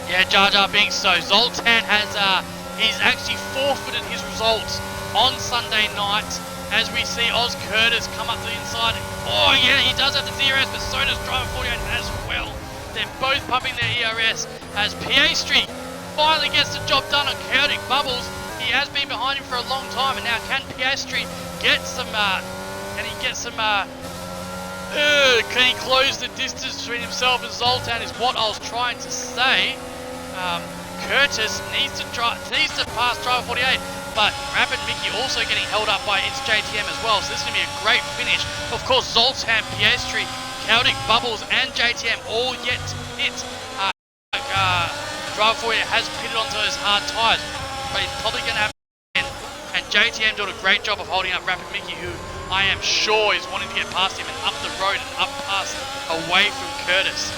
Yeah, Jar Jar Binks. So Zoltan has, he's actually forfeited his results on Sunday night as we see Oz Curtis come up to the inside. Oh yeah, he does have the DRS, but so does driver 48 as well. They're both pumping their ERS as Piastri finally gets the job done on Chaotic Bubbles. He has been behind him for a long time, and now can Piastri get some, can he close the distance between himself and Zoltan is what I was trying to say. Curtis needs to pass driver 48, but Rapid Mickey also getting held up by its JTM as well, so this is going to be a great finish. Of course, Zoltan, Piastri, Chaotic, Bubbles and JTM all yet to hit. Driver for you has pitted onto those hard tyres, but he's probably going to have to end. And JTM doing a great job of holding up Rapid Mickey, who I am sure is wanting to get past him and up the road and up past away from Curtis.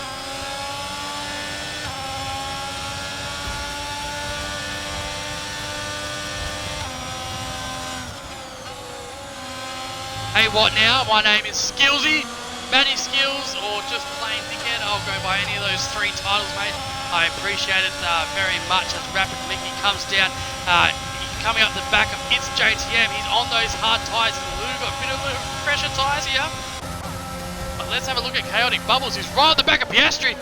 Hey, what now? My name is Skillsy, Matty Skills, or just plain Dickhead. I'll go by any of those 3 titles, mate. I appreciate it very much as Rapid Mickey comes down. He's coming up the back of its JTM. He's on those hard tyres. He's got a bit of fresher tyres here. But let's have a look at Chaotic Bubbles, who's right on the back of Piastri.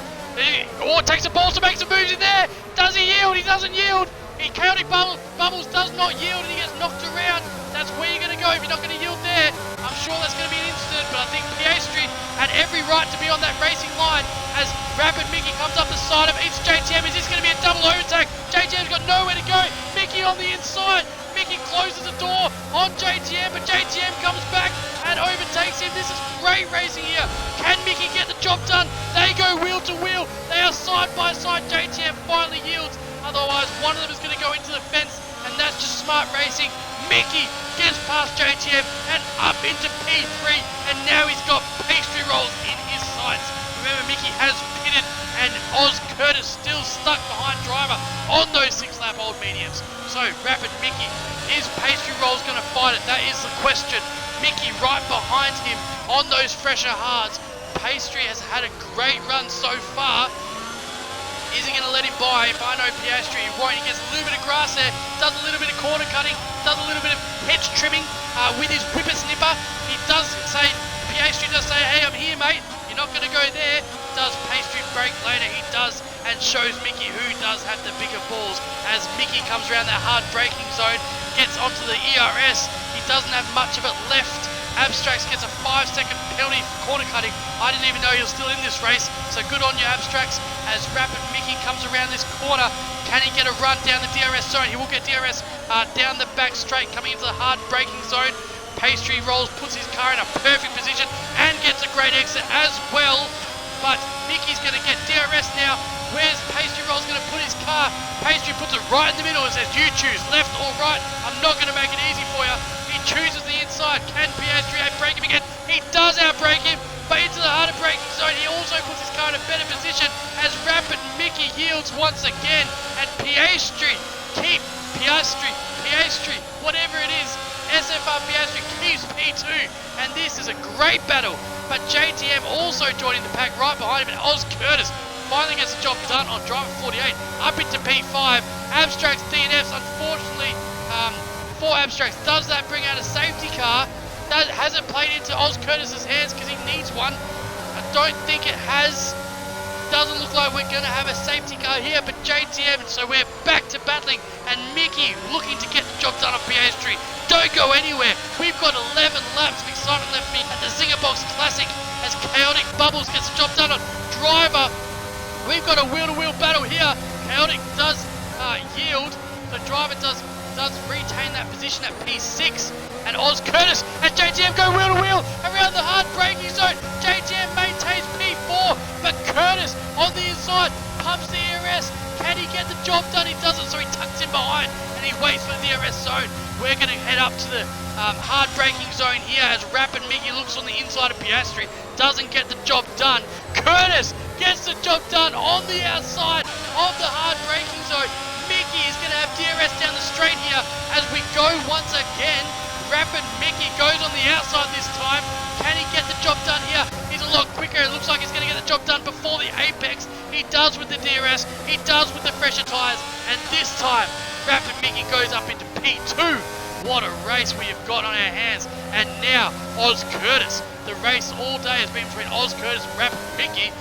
Takes a ball to make some moves in there. Does he yield? He doesn't yield. Chaotic Bubbles does not yield and he gets knocked around. That's where you're going to go if you're not going to yield there. I'm sure that's going to be an incident, but I think Piastri had every right to be on that racing line as Rapid Mickey comes up the side of its JTM. Is this going to be a double overtake? JTM's got nowhere to go. Mickey on the inside. Mickey closes the door on JTM, but JTM comes back and overtakes him. This is great racing here. Can Mickey get the job done? They go wheel to wheel. They are side by side. JTM finally yields. Otherwise, one of them is going to go into the fence, and that's just smart racing. Mickey gets past JTM and up into P3, and now he's got pastry rolls in his sights. Remember, Mickey has pitted, and Oz Curtis still stuck behind driver on those 6-lap old mediums. So, Rapid Mickey, is pastry rolls going to fight it? That is the question. Mickey right behind him on those fresher hards. Pastry has had a great run so far. Is he going to let him by? If I know Piastri, he won't. He gets a little bit of grass there, does a little bit of corner cutting, does a little bit of hedge trimming with his whippersnipper. He does say, Piastri does say, hey, I'm here, mate. You're not going to go there. Does Pastry break later? He does, and shows Mickey who does have the bigger balls as Mickey comes around that hard braking zone, gets onto the ERS. He doesn't have much of it left. Abstracts gets a 5-second penalty for corner cutting. I didn't even know he was still in this race, so good on you, Abstracts. As Rapid Mickey comes around this corner, can he get a run down the DRS zone? He will get DRS down the back straight, coming into the hard braking zone. Pastry rolls, puts his car in a perfect position, and gets a great exit as well. But Mickey's going to get DRS now. Where's Pastry Rolls going to put his car? Pastry puts it right in the middle and says, you choose, left or right. I'm not going to make it easy for you. He chooses the inside. Can Piastri outbrake him again? He does outbrake him, but into the harder braking zone. He also puts his car in a better position as Rapid Mickey yields once again. And Piastri, whatever it is, SFR Piastri keeps P2. And this is a great battle. But JTM also joining the pack right behind him, and Oz Curtis finally gets the job done on driver 48, up into P5. Abstracts DNFs, unfortunately, for Abstracts. Does that bring out a safety car? That hasn't played into Oz Curtis's hands because he needs one. I don't think it has. Doesn't look like we're going to have a safety car here, but JTM, so we're back to battling, and Mickey looking to get the job done on Piastri. Don't go anywhere. We've got 11 laps of excitement left for me at the Zinger Box Classic as Chaotic Bubbles gets the job done on driver. We've got a wheel-to-wheel battle here. Chaotic does yield. The driver does retain that position at P6. And Oz Curtis and JTM go wheel-to-wheel around the hard braking zone. JTM maintains P4, but Curtis on the inside pumps the ERS. Can he get the job done? He doesn't, so he tucks in behind and he waits for the DRS zone. We're going to head up to the hard braking zone here as Rapid Mickey looks on the inside of Piastri. Doesn't get the job done. Curtis gets the job done on the outside of the hard braking zone. Mickey is going to have DRS down the straight here as we go once again. Rapid Mickey goes on the outside this time. Can he get the job done here? He's a lot quicker. It looks like he's going to get the job done before the apex. He does with the DRS. He does with the fresher tyres. And this time, Rapid Mickey goes up into P2. What a race we have got on our hands. And now, Oz Curtis. The race all day has been between Oz Curtis and Rapid Mickey.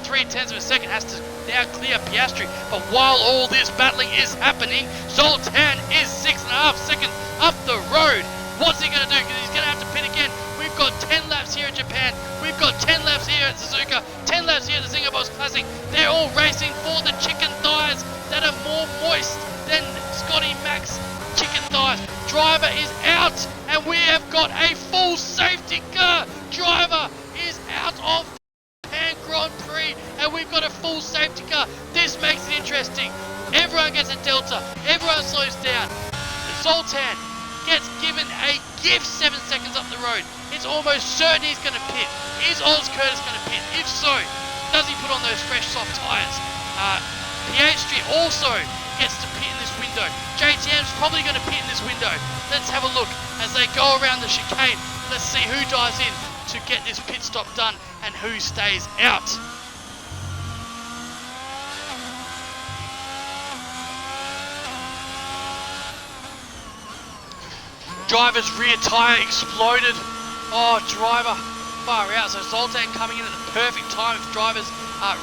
3/10 of a second has to now clear Piastri. But while all this battling is happening, Zoltan is 6.5 seconds up the road. What's he going to do? Because he's going to have to pit again. We've got 10 laps here in Japan. We've got 10 laps here at Suzuka. 10 laps here at the Zinger Box Classic. They're all racing for the chicken thighs that are more moist than Scotty Mac's chicken thighs. Driver is out, and we have got a full safety car. Driver is out of interesting. Everyone gets a delta. Everyone slows down. Zoltan gets given a gift 7 seconds up the road. It's almost certain he's going to pit. Is Oz Curtis going to pit? If so, does he put on those fresh soft tyres? PH3 also gets to pit in this window. JTM's probably going to pit in this window. Let's have a look as they go around the chicane. Let's see who dives in to get this pit stop done and who stays out. Driver's rear tyre exploded. Oh, driver, far out. So Zoltan coming in at the perfect time if driver's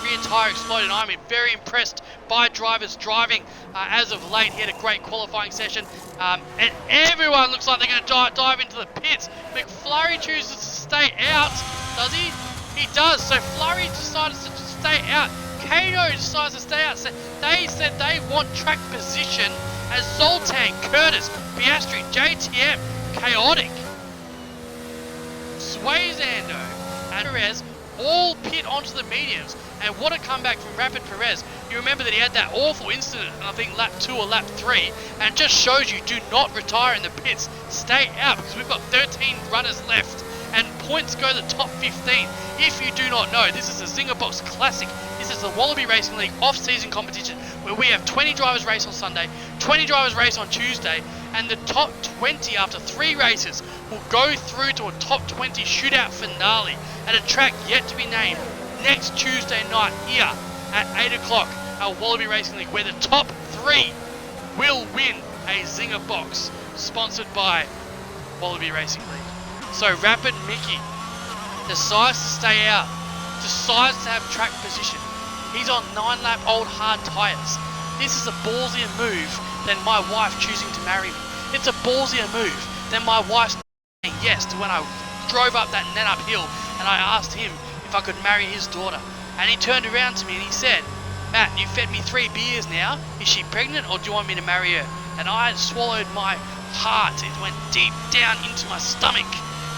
rear tyre exploded. I'm very impressed by driver's driving as of late. He had a great qualifying session. And everyone looks like they're going to dive into the pits. McFlurry chooses to stay out. Does he? He does. So Flurry decided to stay out. Kano decides to stay out. So they said they want track position as Zoltan, Curtis, Piastri, JTM, Chaotic, Swayzando, and Perez all pit onto the mediums. And what a comeback from Rapid Perez. You remember that he had that awful incident, I think lap 2 or lap 3, and just shows you do not retire in the pits. Stay out because we've got 13 runners left and points go to the top 15. If you do not know, this is a Zinger Box Classic. This is the Wallaby Racing League off-season competition where we have 20 drivers race on Sunday, 20 drivers race on Tuesday, and the top 20 after 3 races will go through to a top 20 shootout finale at a track yet to be named next Tuesday night here at 8 o'clock at Wallaby Racing League, where the top 3 will win a Zinger Box sponsored by Wallaby Racing League. So Rapid Mickey decides to stay out, decides to have track position. He's on 9-lap old hard tyres. This is a ballsier move than my wife choosing to marry me. It's a ballsier move than my wife saying yes to when I drove up that net uphill and I asked him if I could marry his daughter. And he turned around to me and he said, "Matt, you fed me 3 beers now. Is she pregnant or do you want me to marry her?" And I swallowed my heart. It went deep down into my stomach.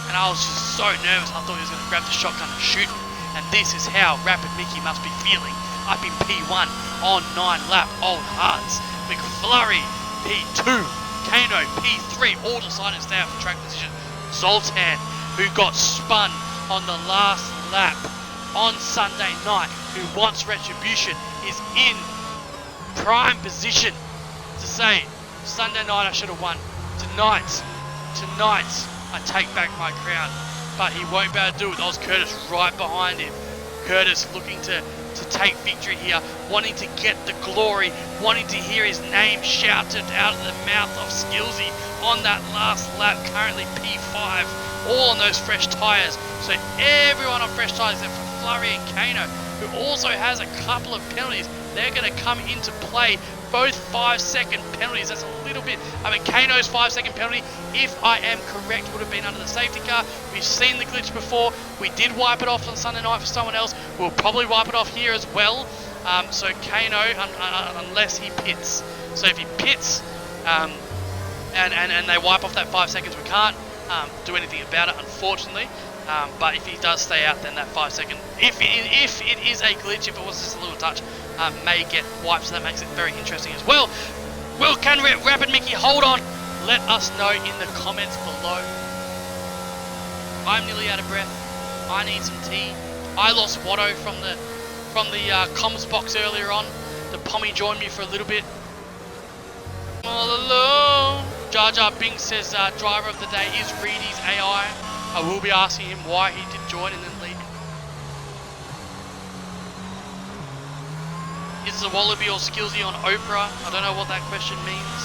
And I was just so nervous. I thought he was going to grab the shotgun and shoot me. And this is how Rapid Mickey must be feeling up in P1 on 9-lap old hearts. McFlurry P2, Kano P3, all decided to stay out for track position. Zoltan, who got spun on the last lap on Sunday night, who wants retribution, is in prime position to say, Sunday night I should have won. Tonight, I take back my crown. But he won't be able to do it with Oz Curtis right behind him. Curtis looking to take victory here, wanting to get the glory, wanting to hear his name shouted out of the mouth of Skillsy on that last lap, currently P5, all on those fresh tyres. So everyone on fresh tyres except for Flurry and Kano, who also has a couple of penalties. They're going to come into play, both 5-second penalties. That's a little bit, Kano's 5-second penalty, if I am correct, would have been under the safety car. We've seen the glitch before. We did wipe it off on Sunday night for someone else. We'll probably wipe it off here as well. So Kano, unless he pits. So if he pits, and they wipe off that 5 seconds, we can't do anything about it, unfortunately. But if he does stay out, then that 5 second, if it is a glitch, if it was just a little touch, may get wiped, so that makes it very interesting as well. Will can Rapid Mickey hold on? Let us know in the comments below. I'm nearly out of breath. I need some tea. I lost Watto from the comms box earlier on. The Pommy joined me for a little bit. All alone. Jar Jar Binks says driver of the day is Reedy's AI. I will be asking him why he did join and then leave. Is the Wallaby or Skillsy on Oprah? I don't know what that question means.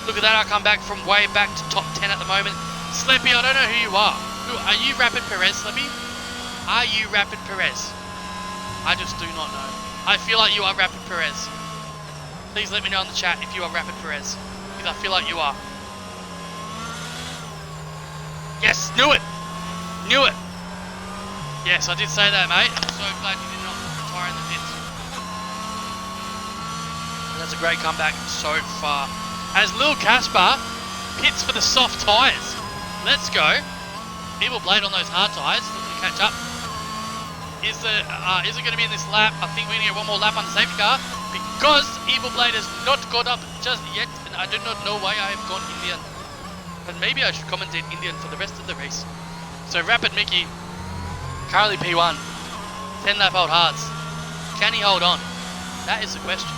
Look at that, I come back from way back to top 10 at the moment. Sleppy, I don't know who you are. Are you Rapid Perez, Sleppy? Are you Rapid Perez? I just do not know. I feel like you are Rapid Perez. Please let me know in the chat if you are Rapid Perez, because I feel like you are. Yes, knew it! Knew it! Yes, I did say that, mate. I'm so glad you did not retire in the pits. That's a great comeback so far. As Lil Caspar pits for the soft tyres. Let's go. Evil Blade on those hard tyres, looking to catch up. is it going to be in this lap? I think we're going to get one more lap on the safety car because Evil Blade has not got up just yet, and I do not know why I have gone Indian. But maybe I should commentate Indian for the rest of the race. So Rapid Mickey, currently P1, 10 lap old hards. Can he hold on? That is the question.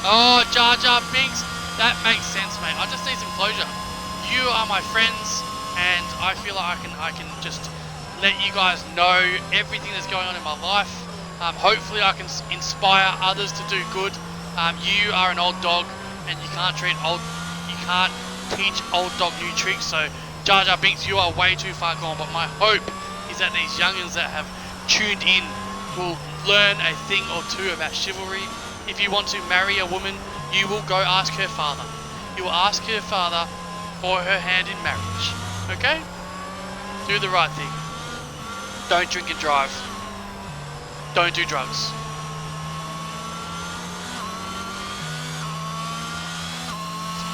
Oh, Jar Jar Binks, that makes sense, mate. I just need some closure. You are my friends, and I feel like I can just let you guys know everything that's going on in my life. Hopefully I can inspire others to do good. You are an old dog, and you can't teach old dog new tricks. So Jar Jar Binks, you are way too far gone. But my hope is that these youngins that have tuned in will learn a thing or two about chivalry. If you want to marry a woman, you will go ask her father. You will ask her father for her hand in marriage. Okay? Do the right thing. Don't drink and drive. Don't do drugs.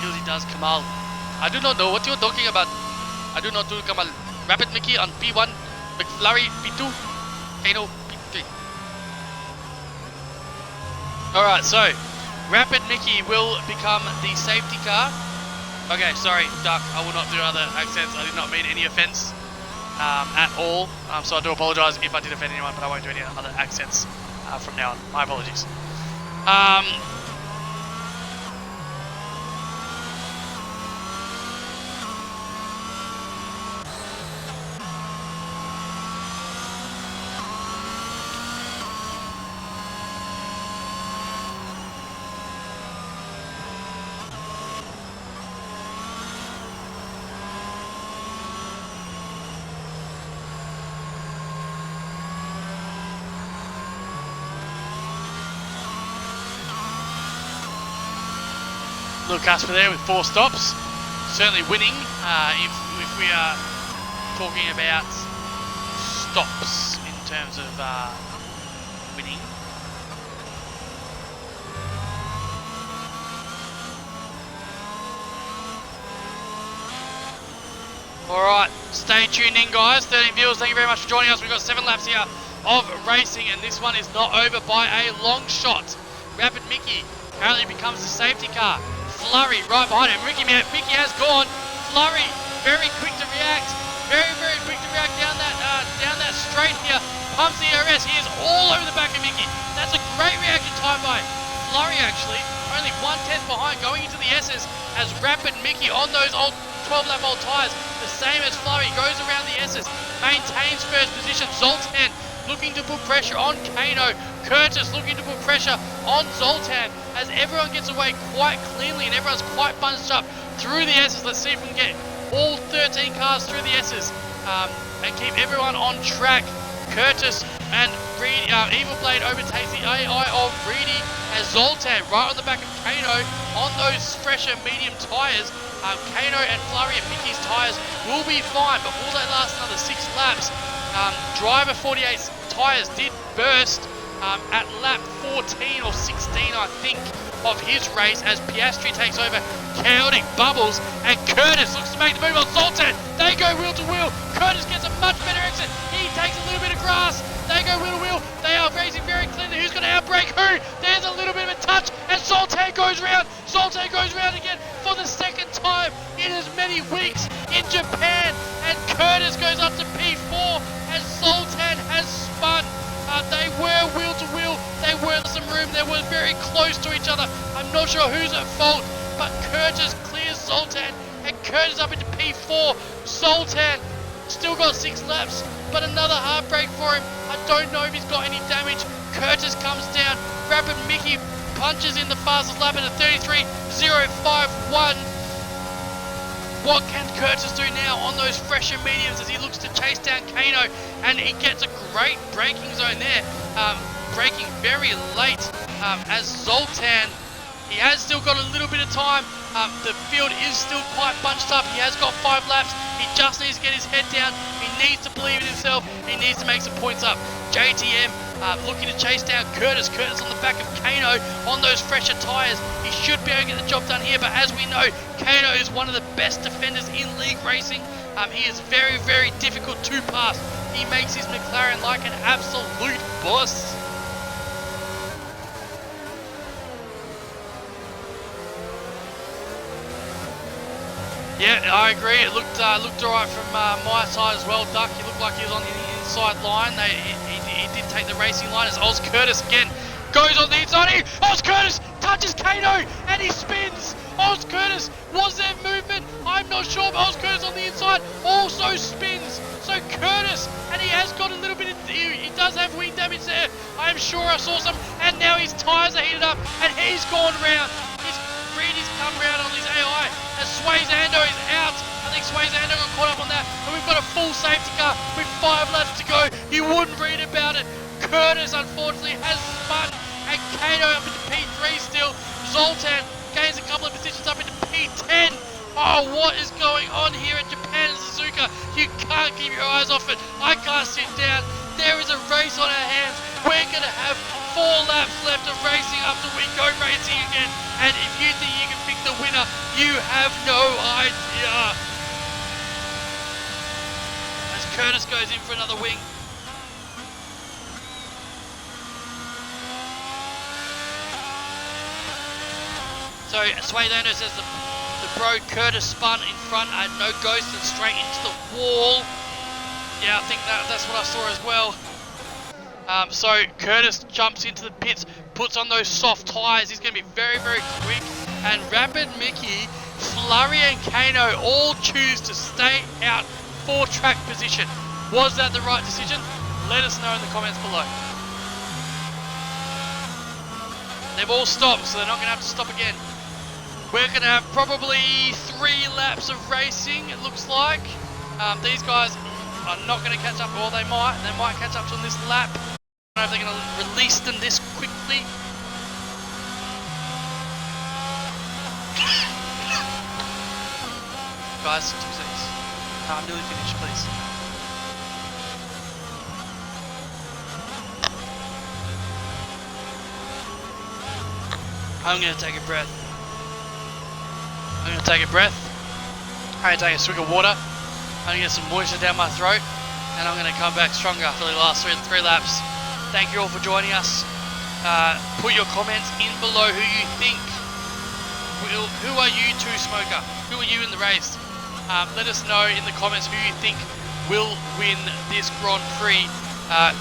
Really does Kamal. I do not know what you're talking about. I do not do Kamal. Rapid Mickey on P1, McFlurry P2, Kano P3. Alright, so Rapid Mickey will become the safety car. Okay, sorry, Duck, I will not do other accents. I did not mean any offense at all. So I do apologize if I did offend anyone, but I won't do any other accents from now on. My apologies. Little Casper there with 4 stops, certainly winning if we are talking about stops in terms of winning. Alright, stay tuned in guys, 13 viewers, thank you very much for joining us. We've got 7 laps here of racing and this one is not over by a long shot. Rapid Mickey currently becomes the safety car. Flurry right behind him. Mickey has gone. Flurry very quick to react. Very quick to react down that straight here. Pumps the ERS. He is all over the back of Mickey. That's a great reaction time by Flurry actually. Only 1/10 behind going into the S's as Rapid Mickey on those old 12-lap old tyres. The same as Flurry goes around the S's. Maintains first position. Zoltan looking to put pressure on Kano. Curtis looking to put pressure on Zoltan as everyone gets away quite cleanly and everyone's quite bunched up through the S's. Let's see if we can get all 13 cars through the S's and keep everyone on track. Curtis and Evil Blade overtakes the AI of Reedy as Zoltan right on the back of Kano on those fresher medium tyres. Kano and Flurry and Mickey's tyres will be fine, but will they last another 6 laps? Driver 48's tyres did burst at lap 14 or 16, I think, of his race as Piastri takes over Chaotic Bubbles and Curtis looks to make the move on Zoltan. They go wheel to wheel. Curtis gets a much better exit. He takes a little bit of grass. They go wheel to wheel. They are racing very cleanly. Who's going to outbrake who? There's a little bit of a touch and Zoltan goes round. Zoltan goes round again for the second time in as many weeks in Japan. And Curtis goes up to P4 as Zoltan has spun. They were wheel to wheel, they were some room, they were very close to each other. I'm not sure who's at fault, but Curtis clears Zoltan and Curtis up into P4. Zoltan still got 6 laps, but another heartbreak for him. I don't know if he's got any damage. Curtis comes down, Rapid Mickey punches in the fastest lap at a 33.051. What can Curtis do now on those fresher mediums as he looks to chase down Kano, and he gets a great braking zone there, braking very late as Zoltan. He has still got a little bit of time The field is still quite bunched up. He has got 5 laps. He just needs to get his head down. He needs to believe in himself. He needs to make some points up. JTM looking to chase down Curtis. Curtis on the back of Kano on those fresher tyres. He should be able to get the job done here, but as we know, Kano is one of the best defenders in league racing. He is very, very difficult to pass. He makes his McLaren like an absolute boss. Yeah, I agree. It looked alright from my side as well. Duck, he looked like he was on the inside line. He did take the racing line as Oz Curtis again goes on the inside. Oz Curtis touches Kano and he spins. Oz Curtis, was there movement? I'm not sure, but Oz Curtis on the inside also spins. So Curtis, and he has got a little bit of, he does have wing damage there. I'm sure I saw some, and now his tyres are heated up and he's gone round. He's come round on his AI as Swayzando is out. I think Swayzando got caught up on that, and we've got a full safety car with 5 laps to go. You wouldn't read about it. Curtis unfortunately has spun, and Kano up into P3 still. Zoltan gains a couple of positions up into P10. Oh, what is going on here at Japan and Suzuka? You can't keep your eyes off it. I can't sit down. There is a race on our hands. We're going to have 4 laps left of racing after we go racing again. And if you think you can pick the winner, you have no idea. As Curtis goes in for another wing. So Swayzando says the pro Curtis spun in front, had no ghost and straight into the wall. Yeah, I think that's what I saw as well. So Curtis jumps into the pits, puts on those soft tyres. He's going to be very, very quick. And Rapid Mickey, Flurry and Kano all choose to stay out for track position. Was that the right decision? Let us know in the comments below. They've all stopped, so they're not going to have to stop again. We're going to have probably 3 laps of racing, it looks like. These guys are not going to catch up, or they might catch up to this lap. I don't know if they're going to release them this quickly. Guys, 2 seconds. I'm nearly finished, please. I'm going to take a breath. I'm going to take a breath. I'm going to take a swig of water. I'm going to get some moisture down my throat. And I'm going to come back stronger after the last 3 laps. Thank you all for joining us. Put your comments in below who you think. Who are you, Two Smoker? Who are you in the race? Let us know in the comments who you think will win this Grand Prix.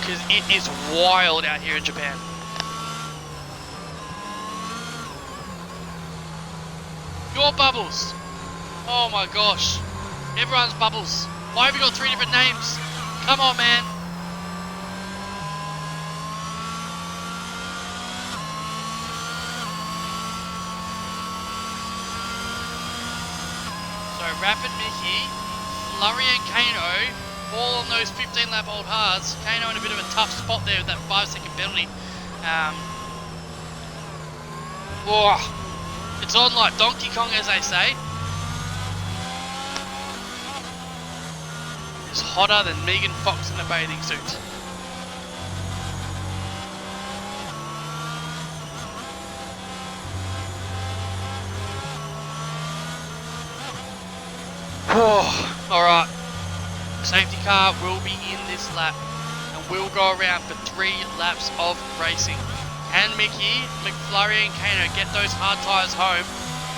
Because it is wild out here in Japan. Your Bubbles. Oh my gosh. Everyone's Bubbles. Why have you got 3 different names? Come on, man. So Rapid Mickey, Flurry and Kano, all on those 15 lap old hards. Kano in a bit of a tough spot there with that 5-second penalty. It's on like Donkey Kong, as they say. It's hotter than Megan Fox in a bathing suit. Alright. Safety car will be in this lap and we'll go around for 3 laps of racing. And Mickey, McFlurry and Kano get those hard tyres home.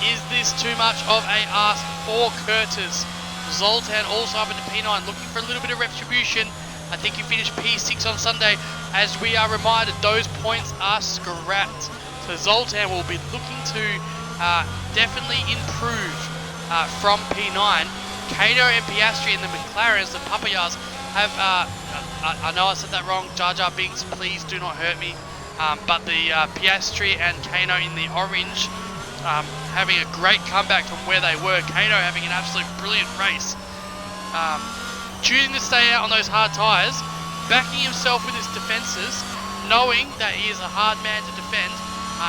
Is this too much of a ask for Curtis? Zoltan also up into P9 looking for a little bit of retribution. I think he finished P6 on Sunday. As we are reminded, those points are scrapped. So Zoltan will be looking to definitely improve from P9. Kano and Piastri and the McLarens, the Papayas, have, I know I said that wrong, Jar Jar Binks, please do not hurt me. But the Piastri and Kano in the orange having a great comeback from where they were. Kano having an absolute brilliant race. Choosing to stay out on those hard tyres, backing himself with his defences, knowing that he is a hard man to defend,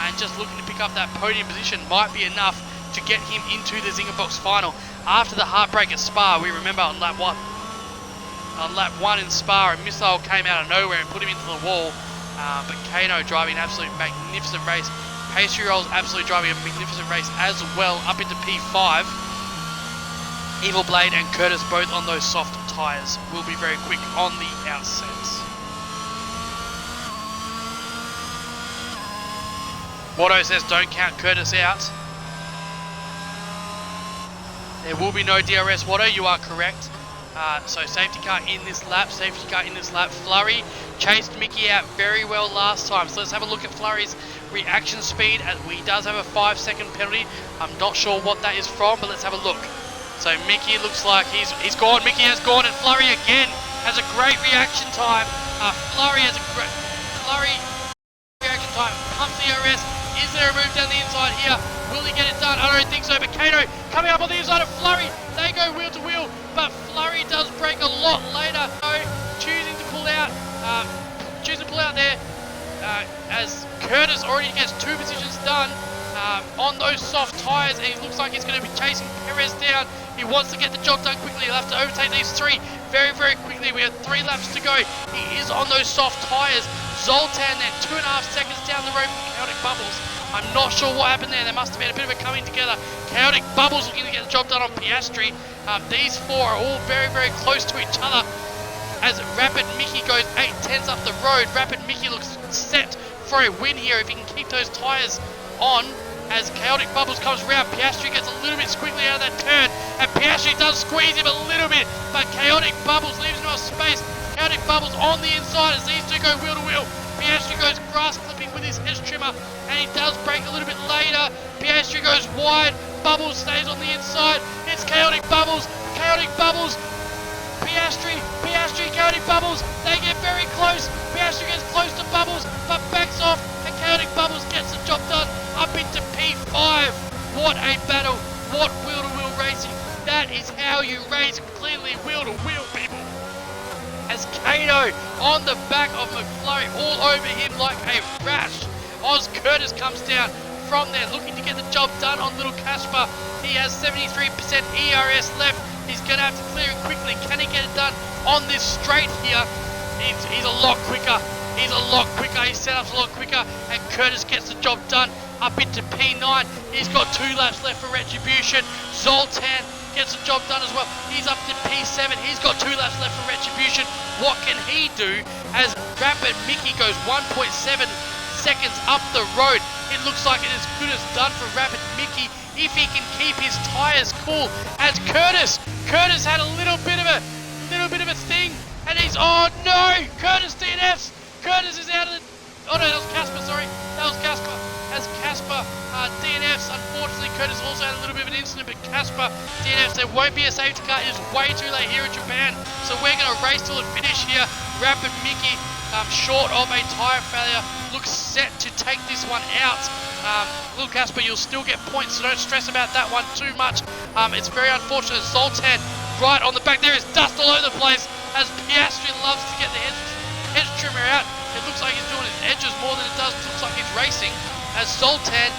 and just looking to pick up that podium position might be enough to get him into the Zinger Box final. After the heartbreak at Spa, we remember on lap 1. On lap 1 in Spa, a missile came out of nowhere and put him into the wall. But Kano driving an absolute magnificent race. Pastry Rolls absolutely driving a magnificent race as well, up into P5. Evil Blade and Curtis both on those soft tyres. Will be very quick on the outsets. Watto says don't count Curtis out. There will be no DRS, Watto, you are correct. So safety car in this lap, Flurry chased Mickey out very well last time. So let's have a look at Flurry's reaction speed. He does have a 5-second penalty. I'm not sure what that is from, but let's have a look. So Mickey looks like he's gone. Mickey has gone, and Flurry again has a great reaction time. Flurry has a great reaction time. Pumps the DRS. Is there a move down the inside here? Will he get it done? I don't think so, but Kato coming up on the inside of Flurry. They go wheel to wheel, but Flurry does break a lot later. Choosing to pull out there as Curtis already gets 2 positions done on those soft tyres, and he looks like he's going to be chasing Perez down. He wants to get the job done quickly. He'll have to overtake these 3 very, very quickly. We have 3 laps to go. He is on those soft tyres. Zoltan then 2.5 seconds down the road from Chaotic Bubbles. I'm not sure what happened there. There must have been a bit of a coming together. Chaotic Bubbles looking to get the job done on Piastri. These 4 are all very, very close to each other as Rapid Mickey goes 8/10 up the road. Rapid Mickey looks set for a win here if he can keep those tyres on. As Chaotic Bubbles comes round, Piastri gets a little bit squiggly out of that turn, and Piastri does squeeze him a little bit, but Chaotic Bubbles leaves enough space. Chaotic Bubbles on the inside as these 2 go wheel to wheel. Piastri goes grass clipping with his hedge trimmer, and he does break a little bit later. Piastri goes wide, Bubbles stays on the inside. It's Chaotic Bubbles, Piastri, Chaotic Bubbles. They get very close. Piastri gets close to Bubbles, but backs off, and Chaotic Bubbles gets the job done up into P5. What a battle! What wheel-to-wheel racing! That is how you race cleanly wheel-to-wheel, people. As Kato on the back of McFlurry, all over him like a rash. Oz Curtis comes down from there, looking to get the job done on Little Casper. He has 73% ERS left. He's going to have to clear it quickly. Can he get it done on this straight here? He's a lot quicker. His setup's a lot quicker, and Curtis gets the job done up into P9. He's got 2 laps left for Retribution. Zoltan gets the job done as well. He's up to P7. He's got 2 laps left for Retribution. What can he do as Rapid Mickey goes 1.7 seconds up the road? It looks like it is good as done for Rapid Mickey if he can keep his tyres cool. As Curtis had a little bit of a thing, and he's, oh no, Curtis DNFs. Curtis is out of the, oh no, that was Casper, sorry. That was Casper. As Casper DNFs, unfortunately, Curtis also had a little bit of an incident, but Casper DNFs. There won't be a safety car. It is way too late here in Japan, so we're going to race till the finish here. Rapid Mickey, short of a tyre failure, looks set to take this one out. Little Casper, you'll still get points, so don't stress about that one too much. It's very unfortunate. Zoltan right on the back. There is dust all over the place as Piastri loves to get the hedge trimmer out. It looks like he's doing his edges more than it looks like he's racing. As Zoltan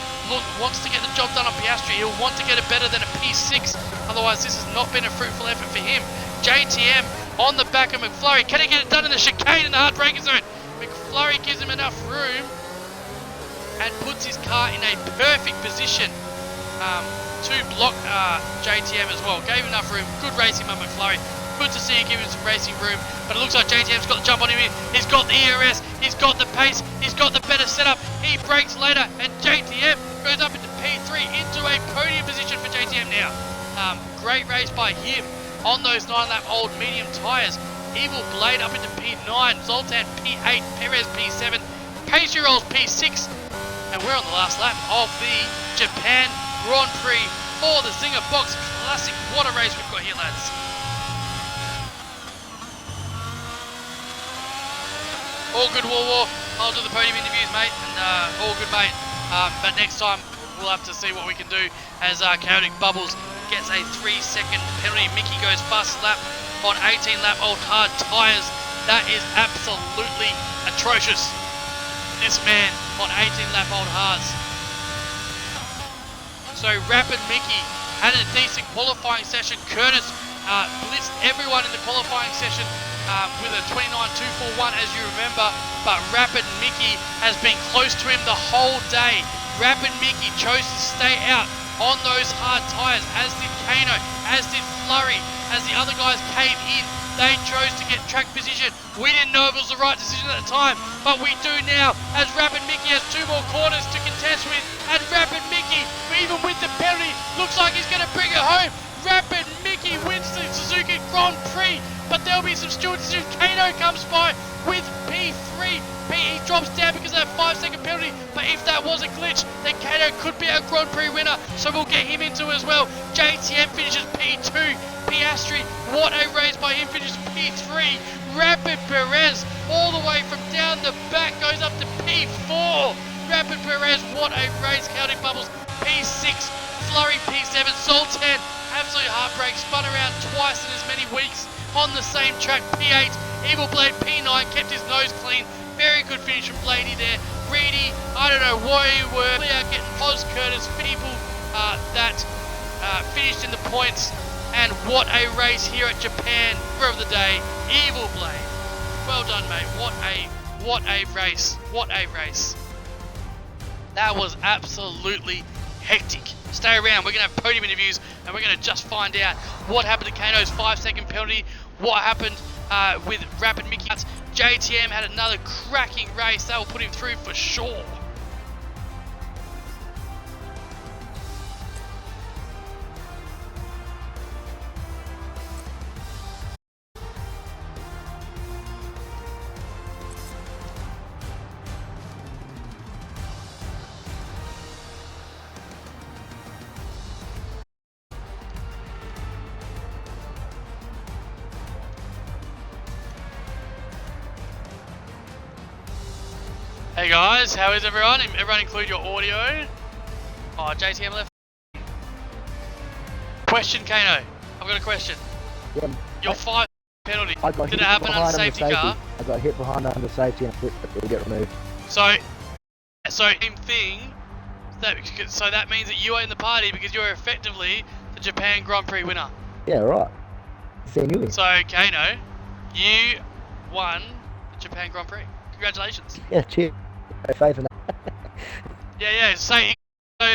wants to get the job done on Piastri, he'll want to get it better than a P6. Otherwise, this has not been a fruitful effort for him. JTM on the back of McFlurry. Can he get it done in the chicane in the hard braking zone? McFlurry gives him enough room and puts his car in a perfect position to block JTM as well. Gave him enough room. Good racing by McFlurry. Good to see you give him some racing room, but it looks like JTM's got the jump on him here. He's got the ERS, he's got the pace, he's got the better setup. He brakes later, and JTM goes up into P3, into a podium position for JTM now. Great race by him on those 9-lap old medium tyres. Evil Blade up into P9, Zoltan P8, Perez P7, Pastry Rolls P6, and we're on the last lap of the Japan Grand Prix for the Zinger Box Classic. What a race we've got here, lads. All good, War. I'll do the podium interviews, mate, and all good, mate. But next time, we'll have to see what we can do as Chaotic Bubbles gets a 3-second penalty. Mickey goes fast lap on 18-lap old hard tyres. That is absolutely atrocious. This man on 18-lap old hards. So Rapid Mickey had a decent qualifying session. Curtis blitzed everyone in the qualifying session with a 29.241, as you remember, but Rapid Mickey has been close to him the whole day. Rapid Mickey chose to stay out on those hard tyres, as did Kano, as did Flurry, as the other guys came in. They chose to get track position. We didn't know if it was the right decision at the time, but we do now, as Rapid Mickey has 2 more corners to contest with, and Rapid Mickey, even with the penalty, looks like he's going to bring it home. Rapid Mickey wins the Suzuki Grand Prix, but there'll be some stewards. Kano comes by with P3. He drops down because of that 5-second penalty, but if that was a glitch, then Kano could be a Grand Prix winner, so we'll get him into as well. JTM finishes P2. Piastri, what a race by him, finishes P3. Rapid Perez, all the way from down the back, goes up to P4. Rapid Perez, what a race, counting bubbles, P6. Flurry P7, Sultan, absolute heartbreak, spun around twice in as many weeks on the same track. P8, Evil Blade P9, kept his nose clean. Very good finish from Bladey there. Reedy, I don't know why you were out getting Oz Curtis, people that finished in the points. And what a race here at Japan, of the day, Evil Blade. Well done, mate. What a race. What a race. That was absolutely hectic. Stay around, we're going to have podium interviews and we're going to just find out what happened to Kano's 5-second penalty, what happened with Rapid Mickey. JTM had another cracking race, that will put him through for sure. Hey guys, how is everyone? Everyone include your audio. Oh, JTM left. Question, Kano. I've got a question. Yeah, your 5 penalty, did it happen on a safety car? I got hit behind under safety and it'll get removed. So same thing. So that means that you are in the party because you're effectively the Japan Grand Prix winner. Yeah, right. Seen you. So Kano, you won the Japan Grand Prix. Congratulations. Yeah, cheers. No faith in that. Yeah. So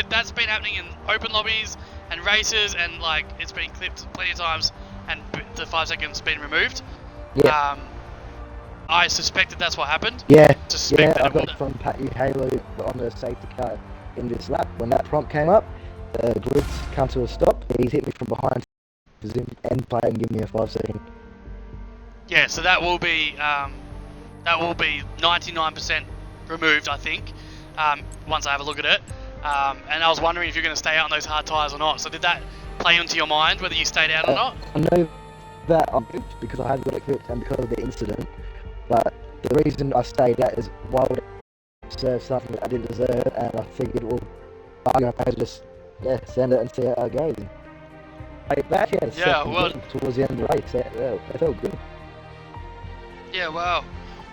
that's been happening in open lobbies and races, and like it's been clipped plenty of times, and the 5 seconds been removed. Yeah. I suspected that's what happened. Yeah. Suspected I got from Patty Halo on the safety car in this lap. When that prompt came up, the grids come to a stop. He's hit me from behind, end play, and give me a 5-second. Yeah. So that will be 99% removed, I think, once I have a look at it. And I was wondering if you're going to stay out on those hard tyres or not. So did that play into your mind, whether you stayed out or not? I know that I'm clipped because I have got it clipped and because of the incident. But the reason I stayed out is why would I serve something that I didn't deserve, and I figured, well, I'm going to just send it and see how it goes. They actually had a second towards the end of the race. They felt good. Yeah, wow,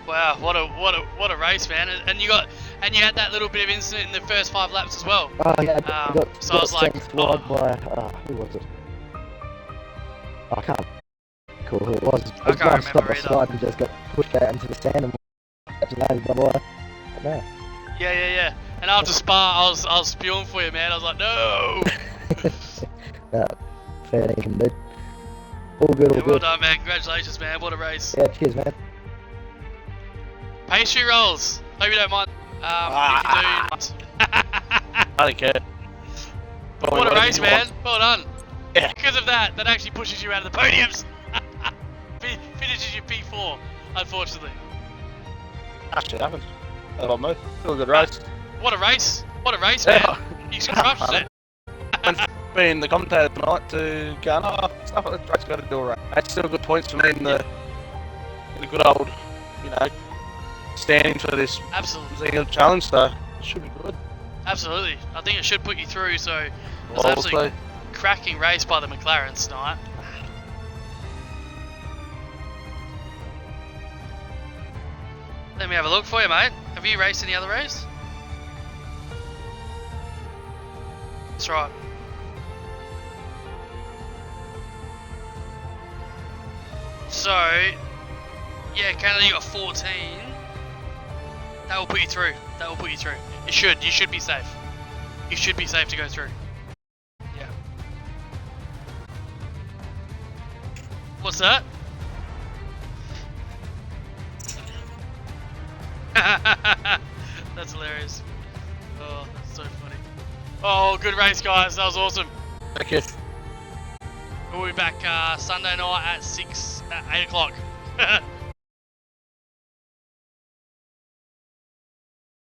what a race, man! And you had that little bit of incident in the first 5 laps as well. Oh yeah, I was like, by who was it? I can't recall who it was. I can't remember either. And just got pushed out into the sand and no. Yeah. And after Spa, I was spewing for you, man. I was like, no. Fair income, dude. All good. Well done, man. Congratulations, man. What a race. Yeah, cheers, man. Pastry rolls. Hope you don't mind. If you do. I don't care. What a race, man. Well done. Yeah. Because of that actually pushes you out of the podiums. Finishes you P4, unfortunately. That shit happened. Still a good race. What a race, man. You crushed it. Being the commentator tonight to go, stuff like that, got to do a race. That's still good points for me in the good old, standing for this Zinger challenge, so it should be good. Absolutely. I think it should put you through, so it was absolutely cracking race by the McLarens tonight. Let me have a look for you, mate. Have you raced any other race? That's right. So, yeah, Canada, you got 14. That will put you through. That will put you through. It should. You should be safe. You should be safe to go through. Yeah. What's that? That's hilarious. Oh, that's so funny. Oh, good race, guys. That was awesome. Thank you. We'll be back Sunday night at 8 o'clock.